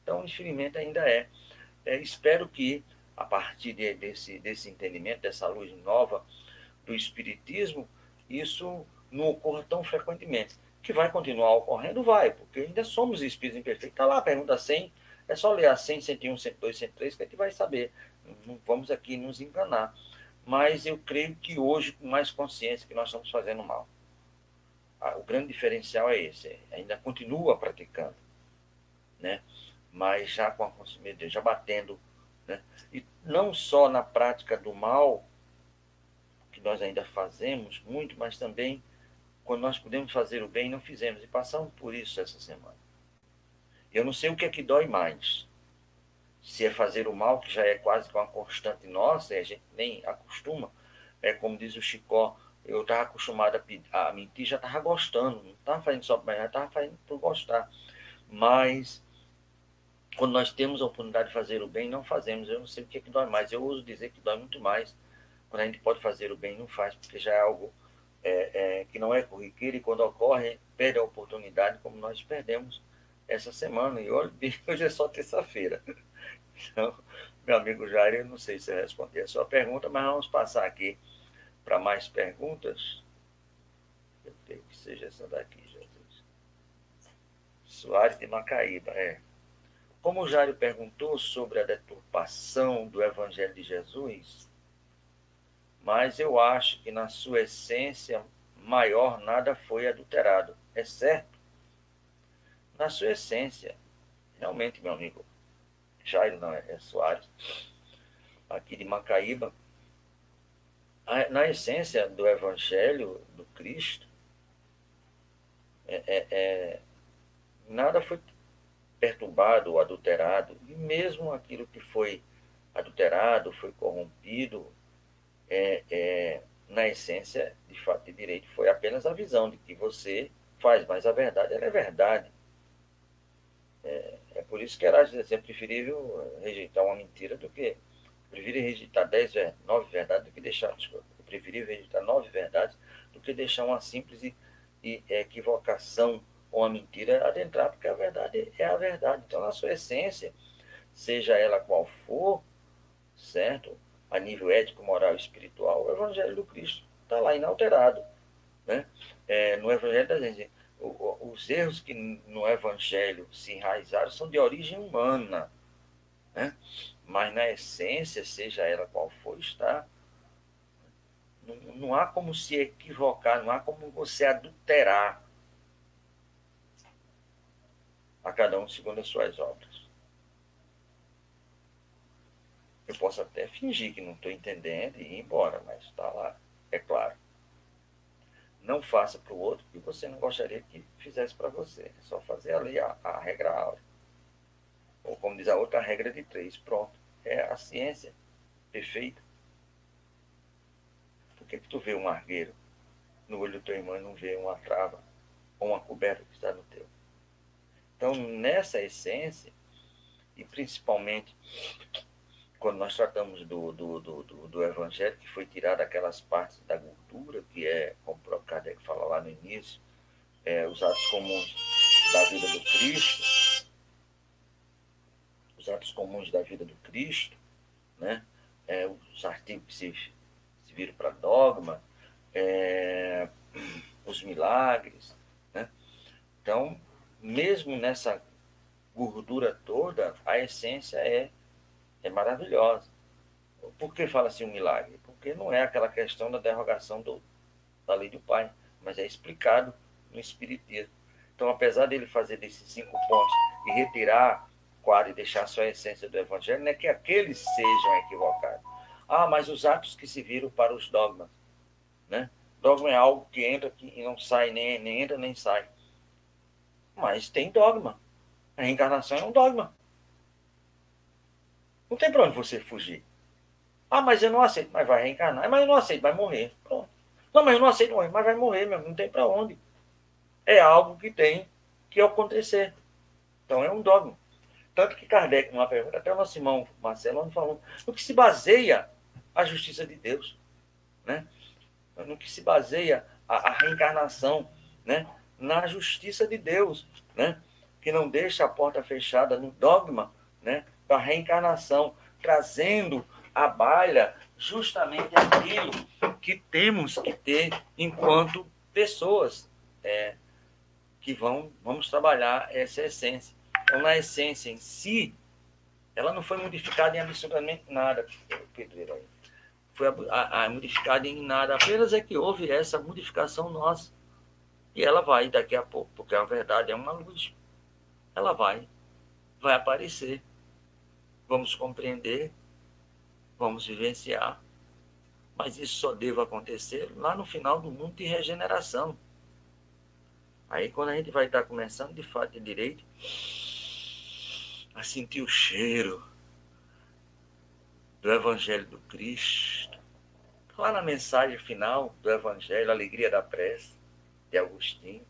Então, infelizmente, ainda espero que, a partir desse entendimento, dessa luz nova do Espiritismo, isso não ocorra tão frequentemente. Que vai continuar ocorrendo, vai, porque ainda somos espíritos imperfeitos. Está lá a pergunta 100, é só ler a 100, 101, 102, 103, que a gente vai saber. Não vamos aqui nos enganar. Mas eu creio que hoje, com mais consciência, que nós estamos fazendo mal. O grande diferencial é esse, ainda continua praticando, né? Mas já com a consciência de Deus, já batendo, né? E não só na prática do mal, que nós ainda fazemos muito, mas também quando nós podemos fazer o bem, não fizemos. E passamos por isso essa semana. Eu não sei o que é que dói mais. Se é fazer o mal, que já é quase que uma constante nossa, e a gente nem acostuma. É como diz o Chicó, eu estava acostumado a mentir, já estava gostando. Não estava fazendo só para já estava fazendo por gostar. Mas, quando nós temos a oportunidade de fazer o bem, não fazemos. Eu não sei o que é que dói mais. Eu ouso dizer que dói muito mais quando a gente pode fazer o bem e não faz, porque já é algo que não é corriqueiro, e quando ocorre, perde a oportunidade, como nós perdemos essa semana. E olha, hoje é só terça-feira. Então, meu amigo Jair, eu não sei se eu respondi a sua pergunta, mas vamos passar aqui para mais perguntas. Eu creio que seja essa daqui, Jesus. Soares de Macaíba, Como o Jair perguntou sobre a deturpação do Evangelho de Jesus, mas eu acho que na sua essência maior nada foi adulterado. É certo? Na sua essência, realmente, meu amigo Jair, não é Soares, aqui de Macaíba, na essência do Evangelho do Cristo, nada foi perturbado ou adulterado, e mesmo aquilo que foi adulterado, foi corrompido, na essência, de fato e direito, foi apenas a visão de que você faz, mas a verdade, ela é verdade. É por isso que era preferível rejeitar uma mentira do que prefiro rejeitar 9 verdades do que deixar, desculpa, eu preferi rejeitar 9 verdades do que deixar uma simples e equivocação ou uma mentira adentrar, porque a verdade é a verdade. Então, na sua essência, seja ela qual for, certo? A nível ético, moral e espiritual, o Evangelho do Cristo está lá inalterado, né? No Evangelho da gente, os erros que no Evangelho se enraizaram são de origem humana, né? Mas na essência, seja ela qual for, está. Não há como se equivocar, não há como você adulterar a cada um segundo as suas obras. Eu posso até fingir que não estou entendendo e ir embora, mas está lá, é claro. Não faça para o outro o que você não gostaria que fizesse para você. É só fazer ali a regra áurea. Ou como diz a outra, a regra de 3. Pronto. É a ciência perfeita. Por que tu vê um argueiro no olho do teu irmão e não vê uma trava ou uma coberta que está no teu? Então, nessa essência, e principalmente quando nós tratamos do Evangelho, que foi tirado aquelas partes da gordura, que é, como o próprio Kardec fala lá no início, os atos comuns da vida do Cristo, os atos comuns da vida do Cristo, né? Os artigos que se viram para dogma, os milagres, né? Então, mesmo nessa gordura toda, a essência é maravilhosa. Por que fala assim um milagre? Porque não é aquela questão da derrogação da lei do Pai, mas é explicado no Espiritismo. Então, apesar dele fazer desses 5 pontos e retirar 4 e deixar só a essência do Evangelho, não é que aqueles sejam equivocados. Mas os atos que se viram para os dogmas, né? Dogma é algo que entra e não sai, nem entra nem sai. Mas tem dogma. A reencarnação é um dogma. Não tem para onde você fugir. Mas eu não aceito, mas vai reencarnar. Mas eu não aceito, vai morrer. Pronto. Não, mas eu não aceito morrer, mas vai morrer mesmo. Não tem para onde. É algo que tem que acontecer. Então é um dogma. Tanto que Kardec, numa pergunta, até o nosso irmão Marcelo falou, no que se baseia a justiça de Deus, né? No que se baseia a reencarnação, né? Na justiça de Deus, né? Que não deixa a porta fechada no dogma, né? Da reencarnação, trazendo à baila justamente aquilo que temos que ter enquanto pessoas que vamos trabalhar essa essência. Então, na essência em si, ela não foi modificada em absolutamente nada, Pedro. Foi modificada em nada, apenas é que houve essa modificação nossa. E ela vai daqui a pouco, porque a verdade é uma luz. Ela vai aparecer. Vamos compreender, vamos vivenciar. Mas isso só deve acontecer lá no final do mundo de regeneração. Aí quando a gente vai estar começando de fato e direito a sentir o cheiro do Evangelho do Cristo. Lá na mensagem final do Evangelho, a alegria da prece, de Agostinho,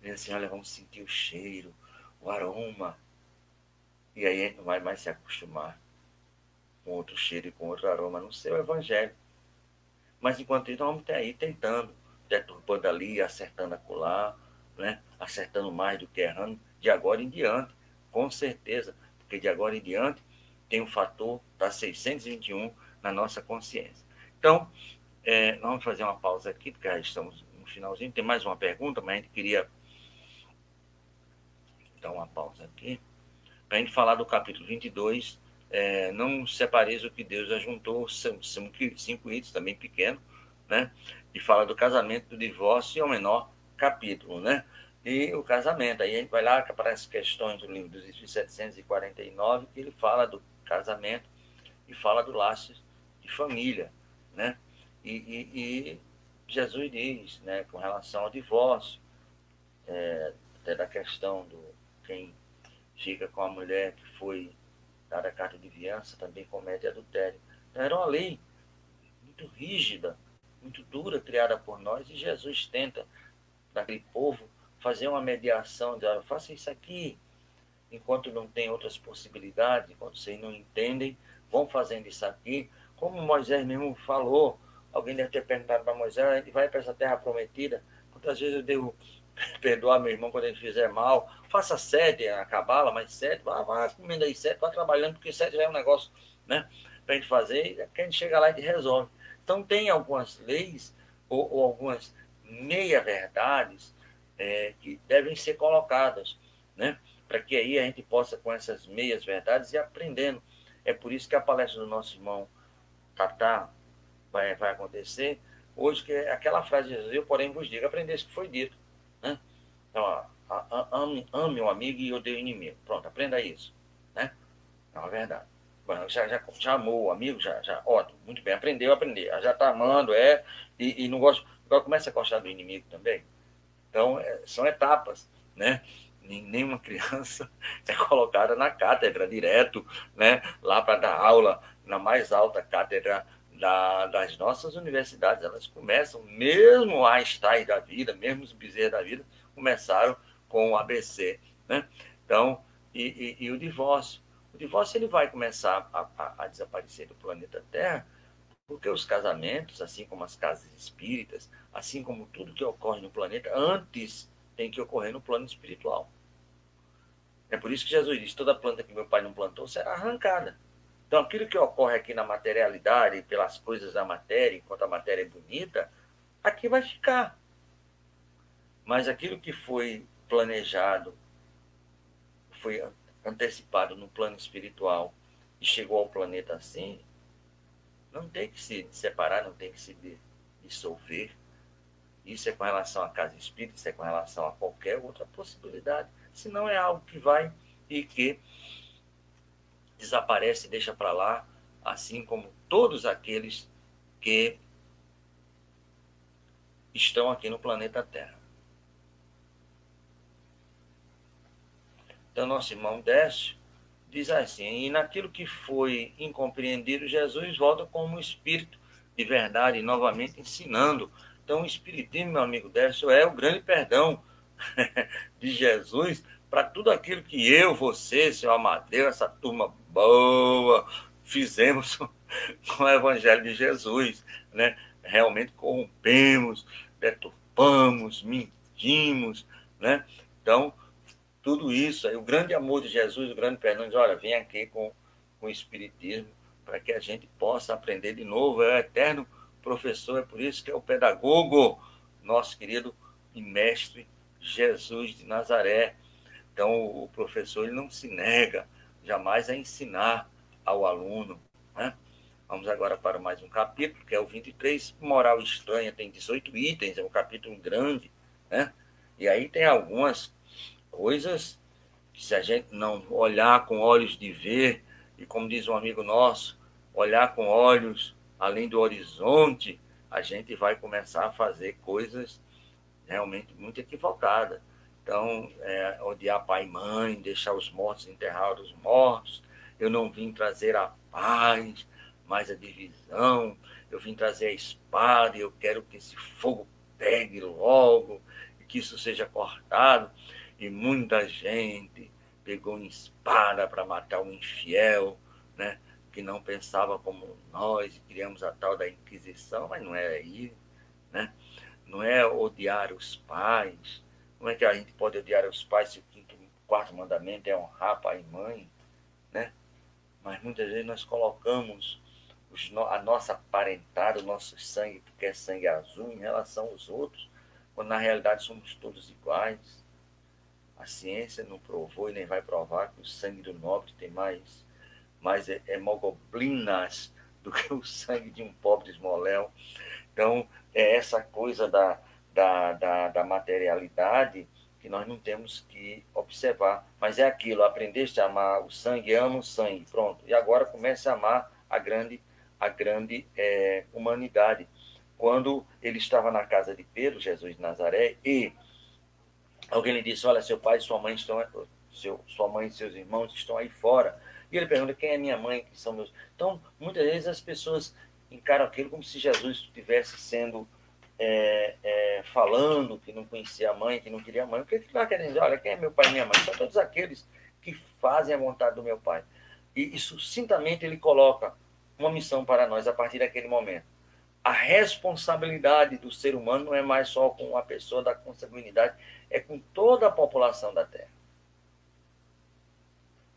diz assim, olha, vamos sentir o cheiro, o aroma, e aí a gente não vai mais se acostumar com outro cheiro e com outro aroma, no seu Evangelho. Mas enquanto isso, nós vamos ter aí tentando, deturbando ali, acertando acolá, né? Acertando mais do que errando, de agora em diante, com certeza, porque de agora em diante tem um fator da 621 na nossa consciência. Então, nós vamos fazer uma pausa aqui, porque já estamos no finalzinho, tem mais uma pergunta, mas a gente queria dar uma pausa aqui, para a gente falar do capítulo 22, não separeis o que Deus ajuntou, são 5 itens também pequenos, né? E fala do casamento, do divórcio, e é o menor capítulo, né? E o casamento, aí a gente vai lá, que aparece questões do livro dos Espíritos 749, que ele fala do casamento e fala do laço de família, né? E Jesus diz, né, com relação ao divórcio, até da questão do quem fica com a mulher que foi dada a carta de fiança também comete adultério. Então, era uma lei muito rígida, muito dura, criada por nós, e Jesus tenta, daquele povo, fazer uma mediação, de, olha, faça isso aqui, enquanto não tem outras possibilidades, enquanto vocês não entendem, vão fazendo isso aqui, como Moisés mesmo falou, alguém deve ter perguntado para Moisés, a gente vai para essa terra prometida, quantas vezes eu devo perdoar meu irmão quando ele fizer mal, faça 7 a cabala, mas 7, vá comendo aí 7, vá trabalhando, porque 7 já é um negócio, né, para a gente fazer, e a gente chega lá e resolve. Então tem algumas leis, ou algumas meia-verdades, que devem ser colocadas, né, para que aí a gente possa, com essas meias-verdades, ir aprendendo. É por isso que a palestra do nosso irmão Tatá vai acontecer hoje, que é aquela frase de Jesus, eu porém vos digo, aprendesse o que foi dito, né? Então, ame o amigo e odeie o inimigo. Pronto, aprenda isso, né? É uma verdade. Bom, já amou o amigo, já, ótimo, muito bem, aprendeu, já está amando, e não gosta, agora começa a gostar do inimigo também. Então, são etapas, né? Nenhuma criança é colocada na cátedra direto, né? Lá para dar aula, na mais alta cátedra das nossas universidades. Elas começam, mesmo Einstein da vida, mesmo os Bezerra da vida, começaram com o ABC, né? Então, e o divórcio. O divórcio ele vai começar a desaparecer do planeta Terra, porque os casamentos, assim como as casas espíritas, assim como tudo que ocorre no planeta, antes tem que ocorrer no plano espiritual. É por isso que Jesus diz, toda planta que meu pai não plantou será arrancada. Então, aquilo que ocorre aqui na materialidade, pelas coisas da matéria, enquanto a matéria é bonita, aqui vai ficar. Mas aquilo que foi planejado, foi antecipado no plano espiritual e chegou ao planeta assim, não tem que se separar, não tem que se dissolver. Isso é com relação à casa espírita, isso é com relação a qualquer outra possibilidade. Senão é algo que vai e que desaparece e deixa para lá, assim como todos aqueles que estão aqui no planeta Terra. Então, nosso irmão Décio diz assim, e naquilo que foi incompreendido, Jesus volta como Espírito de verdade, novamente ensinando. Então, o Espiritismo, meu amigo Décio, é o grande perdão de Jesus para tudo aquilo que eu, você, seu Amadeu, essa turma boa, fizemos com o Evangelho de Jesus, né? Realmente corrompemos, deturpamos, mentimos, né? Então, tudo isso, aí, o grande amor de Jesus, o grande perdão, diz, olha, vem aqui com o Espiritismo para que a gente possa aprender de novo, é o eterno professor, é por isso que é o pedagogo, nosso querido e mestre Jesus de Nazaré. Então, o professor ele não se nega jamais a ensinar ao aluno, né? Vamos agora para mais um capítulo, que é o 23, Moral Estranha, tem 18 itens, é um capítulo grande, né? E aí tem algumas coisas que, se a gente não olhar com olhos de ver, e como diz um amigo nosso, olhar com olhos além do horizonte, a gente vai começar a fazer coisas realmente muito equivocadas. Então, odiar pai e mãe, deixar os mortos, enterrar os mortos. Eu não vim trazer a paz, mas a divisão. Eu vim trazer a espada e eu quero que esse fogo pegue logo e que isso seja cortado. E muita gente pegou em espada para matar o infiel, né? Que não pensava como nós, e criamos a tal da Inquisição, mas não é aí, né? Não é odiar os pais. Como é que a gente pode odiar os pais se o quarto mandamento é honrar pai e mãe, né? Mas muitas vezes nós colocamos a nossa parentada, o nosso sangue, que é sangue azul, em relação aos outros, quando na realidade somos todos iguais. A ciência não provou e nem vai provar que o sangue do nobre tem mais hemoglobinas do que o sangue de um pobre esmoléu. Então, é essa coisa da materialidade que nós não temos que observar. Mas é aquilo, aprendeste a amar o sangue, ama o sangue, pronto. E agora comece a amar a grande humanidade. Quando ele estava na casa de Pedro, Jesus de Nazaré, e alguém lhe disse, olha, seu pai e sua mãe sua mãe e seus irmãos estão aí fora. E ele pergunta, quem é minha mãe, quem são meus... Então, muitas vezes as pessoas encaram aquilo como se Jesus estivesse sendo falando que não conhecia a mãe, que não queria a mãe. O que ele está querendo dizer? Olha, quem é meu pai e minha mãe? São todos aqueles que fazem a vontade do meu pai. E sucintamente ele coloca uma missão para nós a partir daquele momento. A responsabilidade do ser humano não é mais só com a pessoa da consanguinidade, é com toda a população da Terra.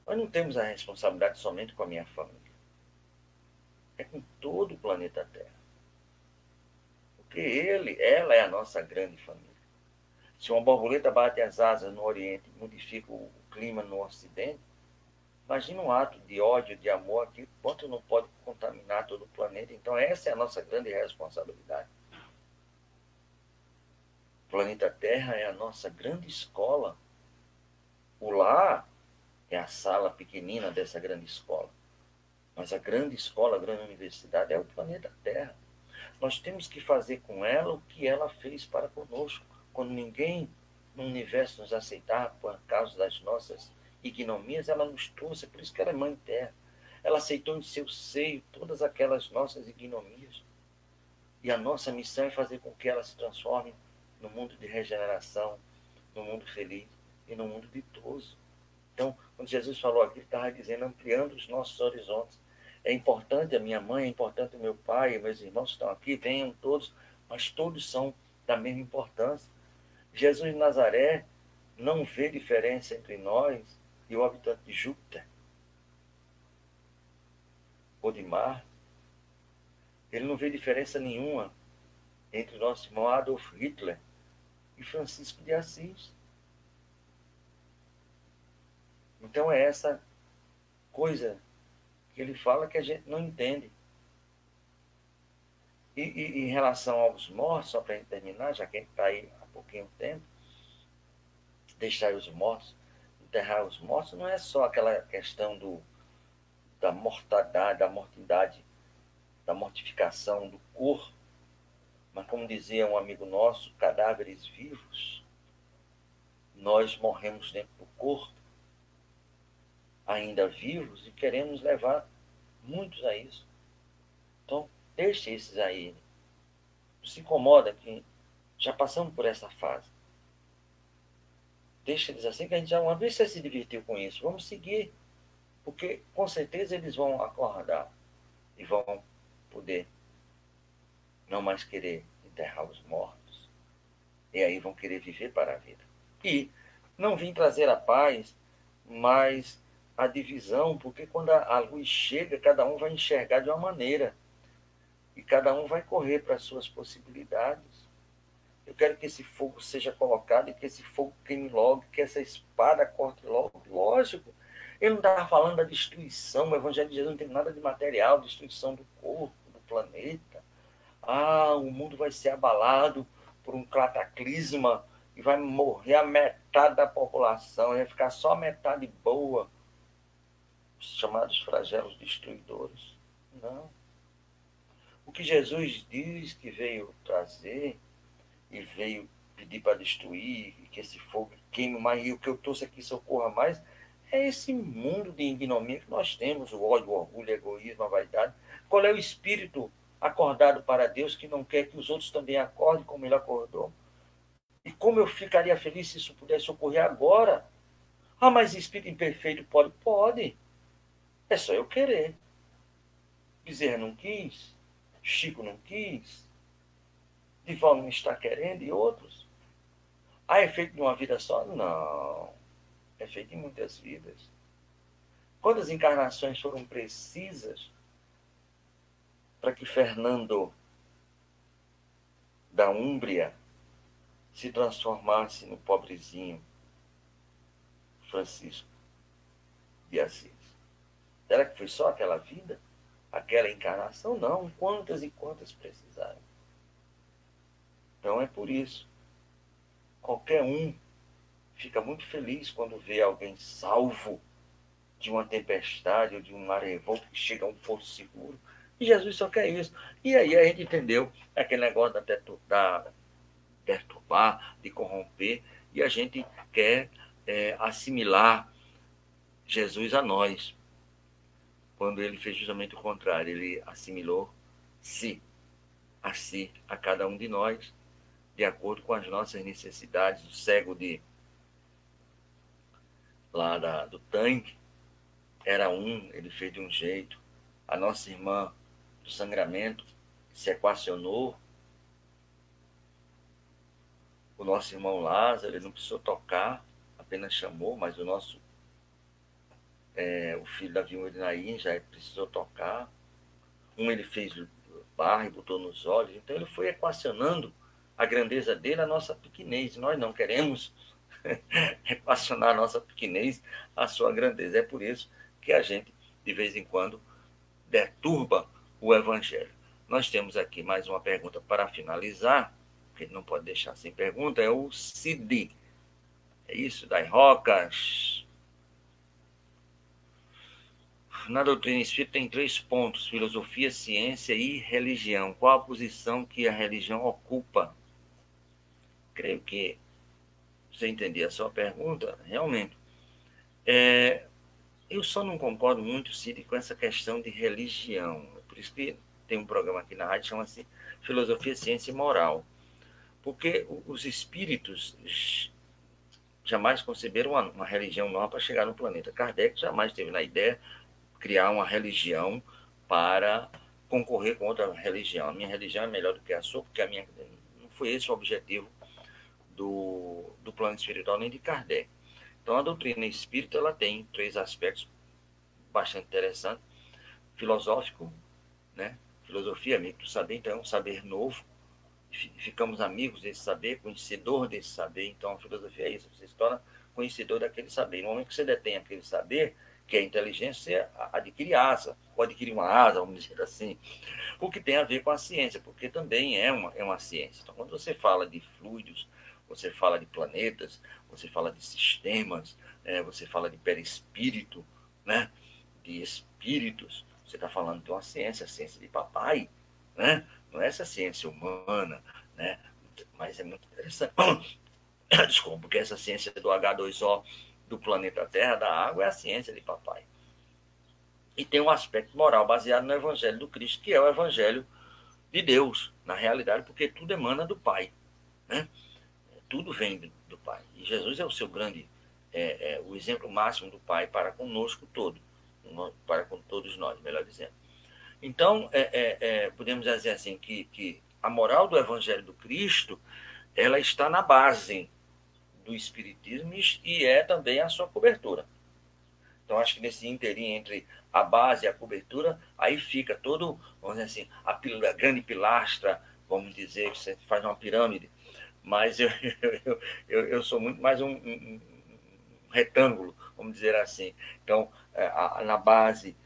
Nós não temos a responsabilidade somente com a minha família. É com todo o planeta Terra. Porque ela é a nossa grande família. Se uma borboleta bate as asas no Oriente e modifica o clima no Ocidente, imagina um ato de ódio, de amor aqui, quanto não pode contaminar todo o planeta. Então essa é a nossa grande responsabilidade. O planeta Terra é a nossa grande escola. O lar é a sala pequenina dessa grande escola. Mas a grande escola, a grande universidade é o planeta Terra. Nós temos que fazer com ela o que ela fez para conosco. Quando ninguém no universo nos aceitava por causa das nossas ignomias, ela nos trouxe, por isso que ela é Mãe Terra. Ela aceitou em seu seio todas aquelas nossas ignomias. E a nossa missão é fazer com que ela se transforme no mundo de regeneração, no mundo feliz e no mundo ditoso. Então, quando Jesus falou aqui, ele estava dizendo, ampliando os nossos horizontes. É importante a minha mãe, é importante o meu pai, meus irmãos estão aqui, venham todos, mas todos são da mesma importância. Jesus de Nazaré não vê diferença entre nós e o habitante de Júpiter ou de Marte. Ele não vê diferença nenhuma entre o nosso irmão Adolf Hitler e Francisco de Assis. Então é essa coisa que ele fala que a gente não entende. E em relação aos mortos, só para terminar, já que a gente está aí há pouquinho tempo, deixar os mortos, enterrar os mortos, não é só aquela questão da mortandade, da mortificação do corpo, mas como dizia um amigo nosso, cadáveres vivos. Nós morremos dentro do corpo, ainda vivos, e queremos levar muitos a isso. Então, deixe esses aí. Não se incomoda que já passamos por essa fase. Deixa eles assim, que a gente já uma vez se divertiu com isso. Vamos seguir, porque com certeza eles vão acordar e vão poder não mais querer enterrar os mortos. E aí vão querer viver para a vida. E não vim trazer a paz, mas a divisão, porque quando a luz chega, cada um vai enxergar de uma maneira. E cada um vai correr para as suas possibilidades. Eu quero que esse fogo seja colocado e que esse fogo queime logo, que essa espada corte logo. Lógico, ele não estava falando da destruição, o Evangelho de Jesus não tem nada de material, destruição do corpo, do planeta. O mundo vai ser abalado por um cataclisma e vai morrer a metade da população, vai ficar só a metade boa, os chamados flagelos destruidores. Não. O que Jesus diz que veio trazer e veio pedir para destruir, que esse fogo queime mais, e o que eu trouxe aqui socorra mais, é esse mundo de ignomia que nós temos, o ódio, o orgulho, o egoísmo, a vaidade. Qual é o espírito acordado para Deus que não quer que os outros também acordem como ele acordou? E como eu ficaria feliz se isso pudesse ocorrer agora? Ah, mas espírito imperfeito pode? Pode. É só eu querer. Bezerra não quis, Chico não quis, Divaldo não está querendo e outros. Ah, é feito de uma vida só? Não. É feito em muitas vidas. Quantas encarnações foram precisas para que Fernando da Úmbria se transformasse no pobrezinho Francisco de Assis? Será que foi só aquela vida? Aquela encarnação? Não. Quantas e quantas precisaram? Então é por isso. Qualquer um fica muito feliz quando vê alguém salvo de uma tempestade ou de um mar revolto que chega a um porto seguro. E Jesus só quer isso. E aí a gente entendeu aquele negócio da perturbar, de corromper, e a gente quer assimilar Jesus a nós, quando ele fez justamente o contrário. Ele assimilou-se a si, a cada um de nós, de acordo com as nossas necessidades. O cego do tanque era ele fez de um jeito. A nossa irmã do sangramento se equacionou. O nosso irmão Lázaro, ele não precisou tocar, apenas chamou, mas o filho da viúva de Naim já precisou tocar. Ele fez barra e botou nos olhos. Então ele foi equacionando a grandeza dele, a nossa pequenez. Nós não queremos equacionar a nossa pequenez, a sua grandeza. É por isso que a gente, de vez em quando, deturba o Evangelho. Nós temos aqui mais uma pergunta para finalizar, que não pode deixar sem pergunta, é o Cid. É isso, das Rocas. Na doutrina espírita tem 3 pontos: filosofia, ciência e religião. Qual a posição que a religião ocupa? Creio que você entendeu a sua pergunta, realmente. Eu só não concordo muito, Cid, com essa questão de religião. Por isso que tem um programa aqui na rádio que chama-se Filosofia, Ciência e Moral. Porque os espíritos jamais conceberam uma religião nova para chegar no planeta. Kardec jamais teve na ideia de criar uma religião para concorrer com outra religião. A minha religião é melhor do que a sua, porque não foi esse o objetivo do plano espiritual nem de Kardec. Então, a doutrina espírita ela tem 3 aspectos bastante interessantes. Filosófico, né? Filosofia, amigo do saber, então é um saber novo. Ficamos amigos desse saber, conhecedor desse saber. Então, a filosofia é isso, você se torna conhecedor daquele saber. No momento que você detém aquele saber, que é a inteligência, você adquire asa, ou adquire uma asa, vamos dizer assim, o que tem a ver com a ciência, porque também é uma ciência. Então, quando você fala de fluidos, você fala de planetas, você fala de sistemas, você fala de perispírito, né? De espíritos, você está falando de uma ciência, a ciência de papai, né? Não é essa ciência humana, né? Mas é muito interessante. Desculpa, porque essa ciência do H2O, do planeta Terra, da água, é a ciência de papai. E tem um aspecto moral baseado no Evangelho do Cristo, que é o Evangelho de Deus, na realidade, porque tudo emana do Pai, né? Tudo vem do Pai. E Jesus é o seu grande, o exemplo máximo do Pai para conosco para com todos nós, melhor dizendo. Então, podemos dizer assim, que a moral do Evangelho do Cristo, ela está na base do Espiritismo e é também a sua cobertura. Então, acho que nesse inteirinho entre a base e a cobertura, aí fica todo, vamos dizer assim, a grande pilastra, vamos dizer, que você faz uma pirâmide, mas eu sou muito mais um retângulo, vamos dizer assim. Então, na base,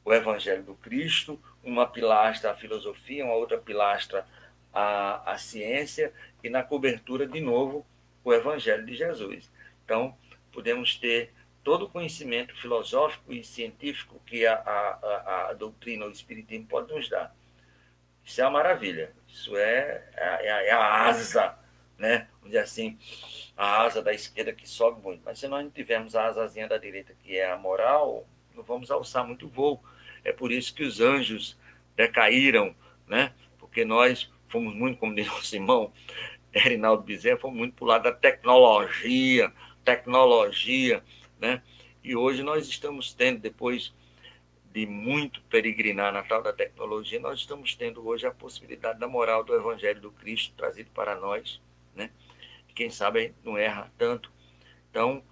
o Evangelho do Cristo, uma pilastra a filosofia, uma outra pilastra a ciência, e na cobertura, de novo, o Evangelho de Jesus. Então, podemos ter todo o conhecimento filosófico e científico que a doutrina, o Espiritismo pode nos dar. Isso é uma maravilha. Isso é a asa, né? dizer assim, a asa da esquerda que sobe muito. Mas se nós não tivermos a asazinha da direita, que é a moral, não vamos alçar muito voo. É por isso que os anjos decaíram, né? Porque nós fomos muito, como diz nosso irmão Erinaldo Bezerra, fomos muito para o lado da tecnologia, né? E hoje nós estamos tendo, depois de muito peregrinar na tal da tecnologia, nós estamos tendo hoje a possibilidade da moral do Evangelho do Cristo trazido para nós, né? Quem sabe não erra tanto. Então,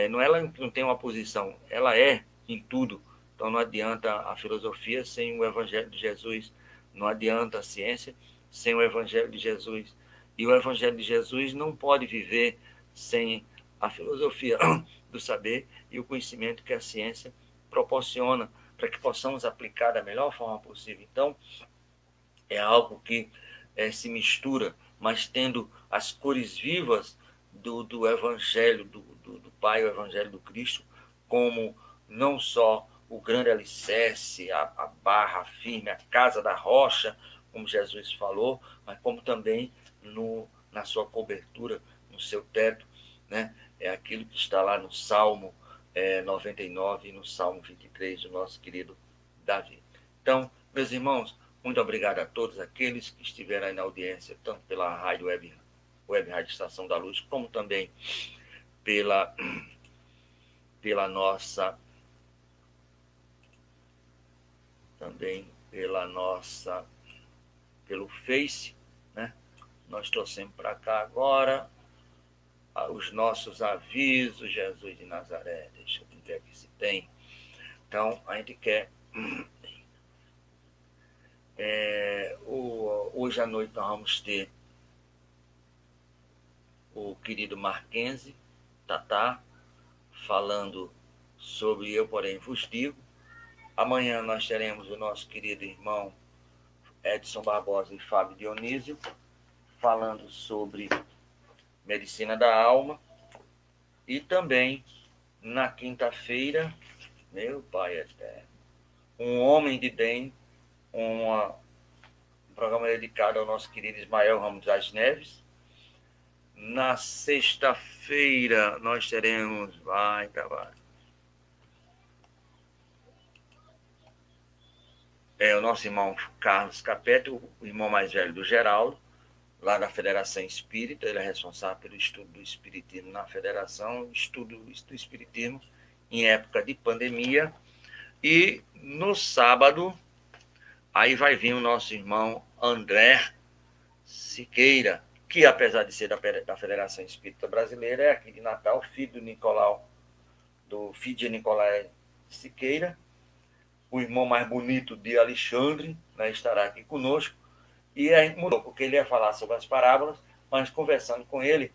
não, ela não tem uma posição, ela é em tudo. Então, não adianta a filosofia sem o Evangelho de Jesus, não adianta a ciência sem o Evangelho de Jesus. E o Evangelho de Jesus não pode viver sem a filosofia do saber e o conhecimento que a ciência proporciona para que possamos aplicar da melhor forma possível. Então, é algo que se mistura, mas tendo as cores vivas do Evangelho do Pai, o Evangelho do Cristo, como não só o grande alicerce, a barra firme, a casa da rocha, como Jesus falou, mas como também na sua cobertura, no seu teto, né? É aquilo que está lá no Salmo 99 e no Salmo 23 do nosso querido Davi. Então, meus irmãos, muito obrigado a todos aqueles que estiveram aí na audiência, tanto pela Rádio Web Rádio Estação da Luz, como também pela nossa pelo Face, né? Nós trouxemos para cá agora os nossos avisos, Jesus de Nazaré, deixa eu ver aqui se tem. Então, a gente quer hoje à noite nós vamos ter o querido Marquense, Tatá, falando sobre Eu, porém, vos digo. Amanhã nós teremos o nosso querido irmão Edson Barbosa e Fábio Dionísio, falando sobre medicina da alma. E também, na quinta-feira, meu Pai eterno, um homem de bem, um programa dedicado ao nosso querido Ismael Ramos das Neves. Na sexta-feira nós teremos o nosso irmão Carlos Capete, o irmão mais velho do Geraldo, lá da Federação Espírita. Ele é responsável pelo estudo do Espiritismo na Federação, estudo do Espiritismo em época de pandemia. E no sábado, aí vai vir o nosso irmão André Siqueira, que apesar de ser da Federação Espírita Brasileira, é aqui de Natal, filho de Nicolai Siqueira, o irmão mais bonito de Alexandre, né, estará aqui conosco. E a gente mudou, porque ele ia falar sobre as parábolas, mas conversando com ele,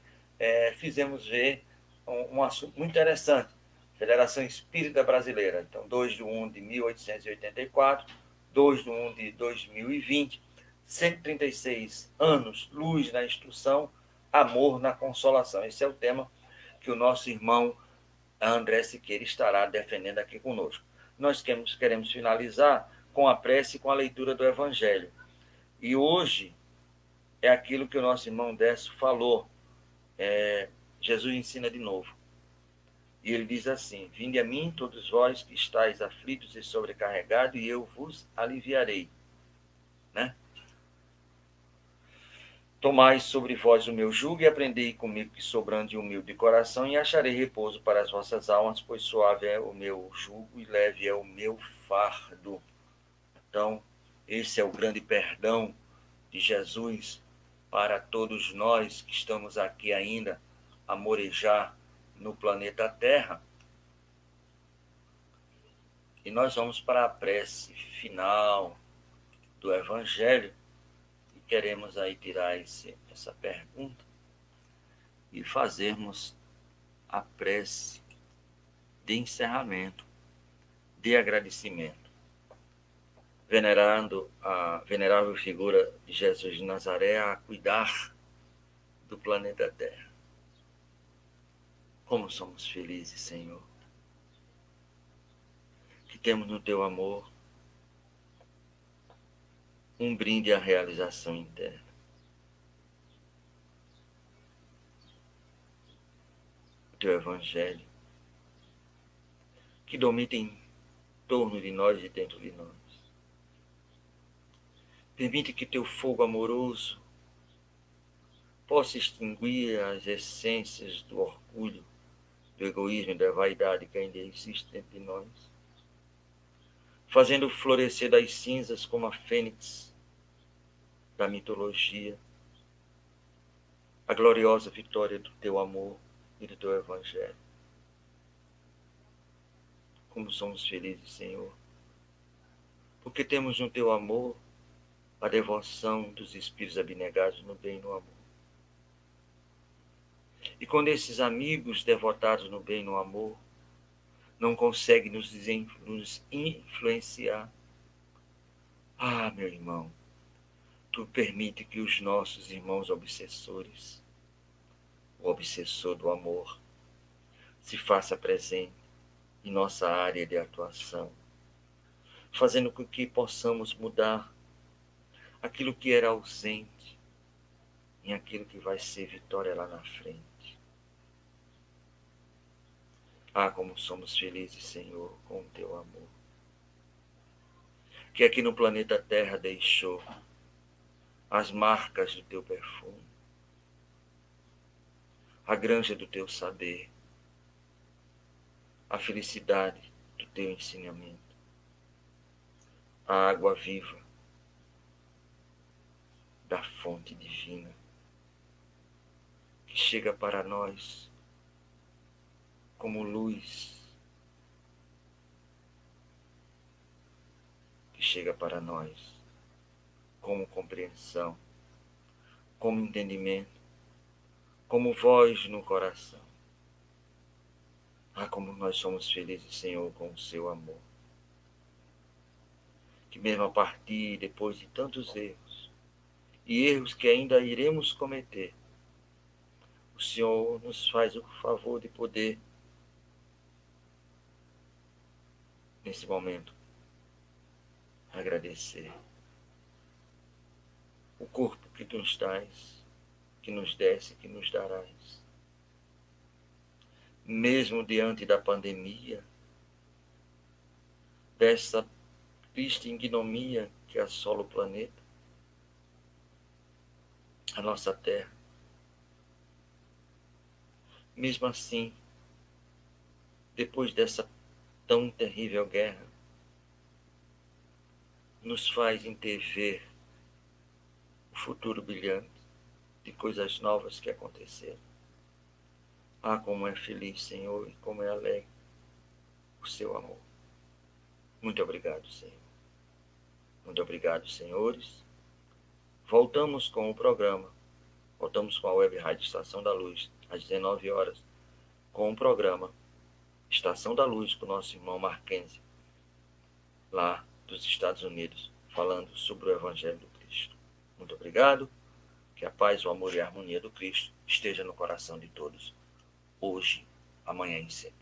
fizemos ver um assunto muito interessante. Federação Espírita Brasileira. Então, 2/1 de 1884, 2/1 de 2020, 136 anos, luz na instrução, amor na consolação. Esse é o tema que o nosso irmão André Siqueira estará defendendo aqui conosco. Nós queremos finalizar com a prece e com a leitura do Evangelho. E hoje é aquilo que o nosso irmão Décio falou. Jesus ensina de novo. E ele diz assim: vinde a mim, todos vós que estáis aflitos e sobrecarregados, e eu vos aliviarei. Né? Tomai sobre vós o meu jugo e aprendei comigo, que sou brando e humilde de coração, e acharei repouso para as vossas almas, pois suave é o meu jugo e leve é o meu fardo. Então, esse é o grande perdão de Jesus para todos nós que estamos aqui ainda a morejar no planeta Terra. E nós vamos para a prece final do Evangelho e queremos aí tirar essa pergunta e fazermos a prece de encerramento, de agradecimento, venerando a venerável figura de Jesus de Nazaré a cuidar do planeta Terra. Como somos felizes, Senhor, que temos no Teu amor um brinde à realização interna. teu Evangelho, que domina em torno de nós e dentro de nós. Permite que teu fogo amoroso possa extinguir as essências do orgulho, do egoísmo e da vaidade que ainda existe dentro de nós, fazendo florescer das cinzas como a fênix da mitologia, a gloriosa vitória do teu amor e do teu Evangelho. Como somos felizes, Senhor, porque temos no teu amor a devoção dos espíritos abnegados no bem e no amor. E quando esses amigos devotados no bem e no amor não conseguem nos influenciar, meu irmão, tu permite que os nossos irmãos obsessores, o obsessor do amor, se faça presente em nossa área de atuação, fazendo com que possamos mudar aquilo que era ausente em aquilo que vai ser vitória lá na frente. Como somos felizes, Senhor, com o teu amor, que aqui no planeta Terra deixou as marcas do teu perfume, a granja do teu saber, a felicidade do teu ensinamento, a água viva da fonte divina que chega para nós como luz, que chega para nós como compreensão, como entendimento, como voz no coração. Como nós somos felizes, Senhor, com o seu amor. Que mesmo a partir, depois de tantos erros, e erros que ainda iremos cometer, o Senhor nos faz o favor de poder, nesse momento, agradecer o corpo que tu nos dás, que nos desse, que nos darás. Mesmo diante da pandemia, dessa triste ignomia que assola o planeta, a nossa terra. Mesmo assim, depois dessa tão terrível guerra, nos faz interver o futuro brilhante de coisas novas que aconteceram. Como é feliz, Senhor, e como é alegre o seu amor. Muito obrigado, Senhor. Muito obrigado, senhores. Voltamos com o programa. Voltamos com a Web Rádio Estação da Luz, às 19 horas, com o programa Estação da Luz, com o nosso irmão Marquense, lá dos Estados Unidos, falando sobre o Evangelho do Cristo. Muito obrigado. Que a paz, o amor e a harmonia do Cristo esteja no coração de todos, hoje, amanhã e sempre.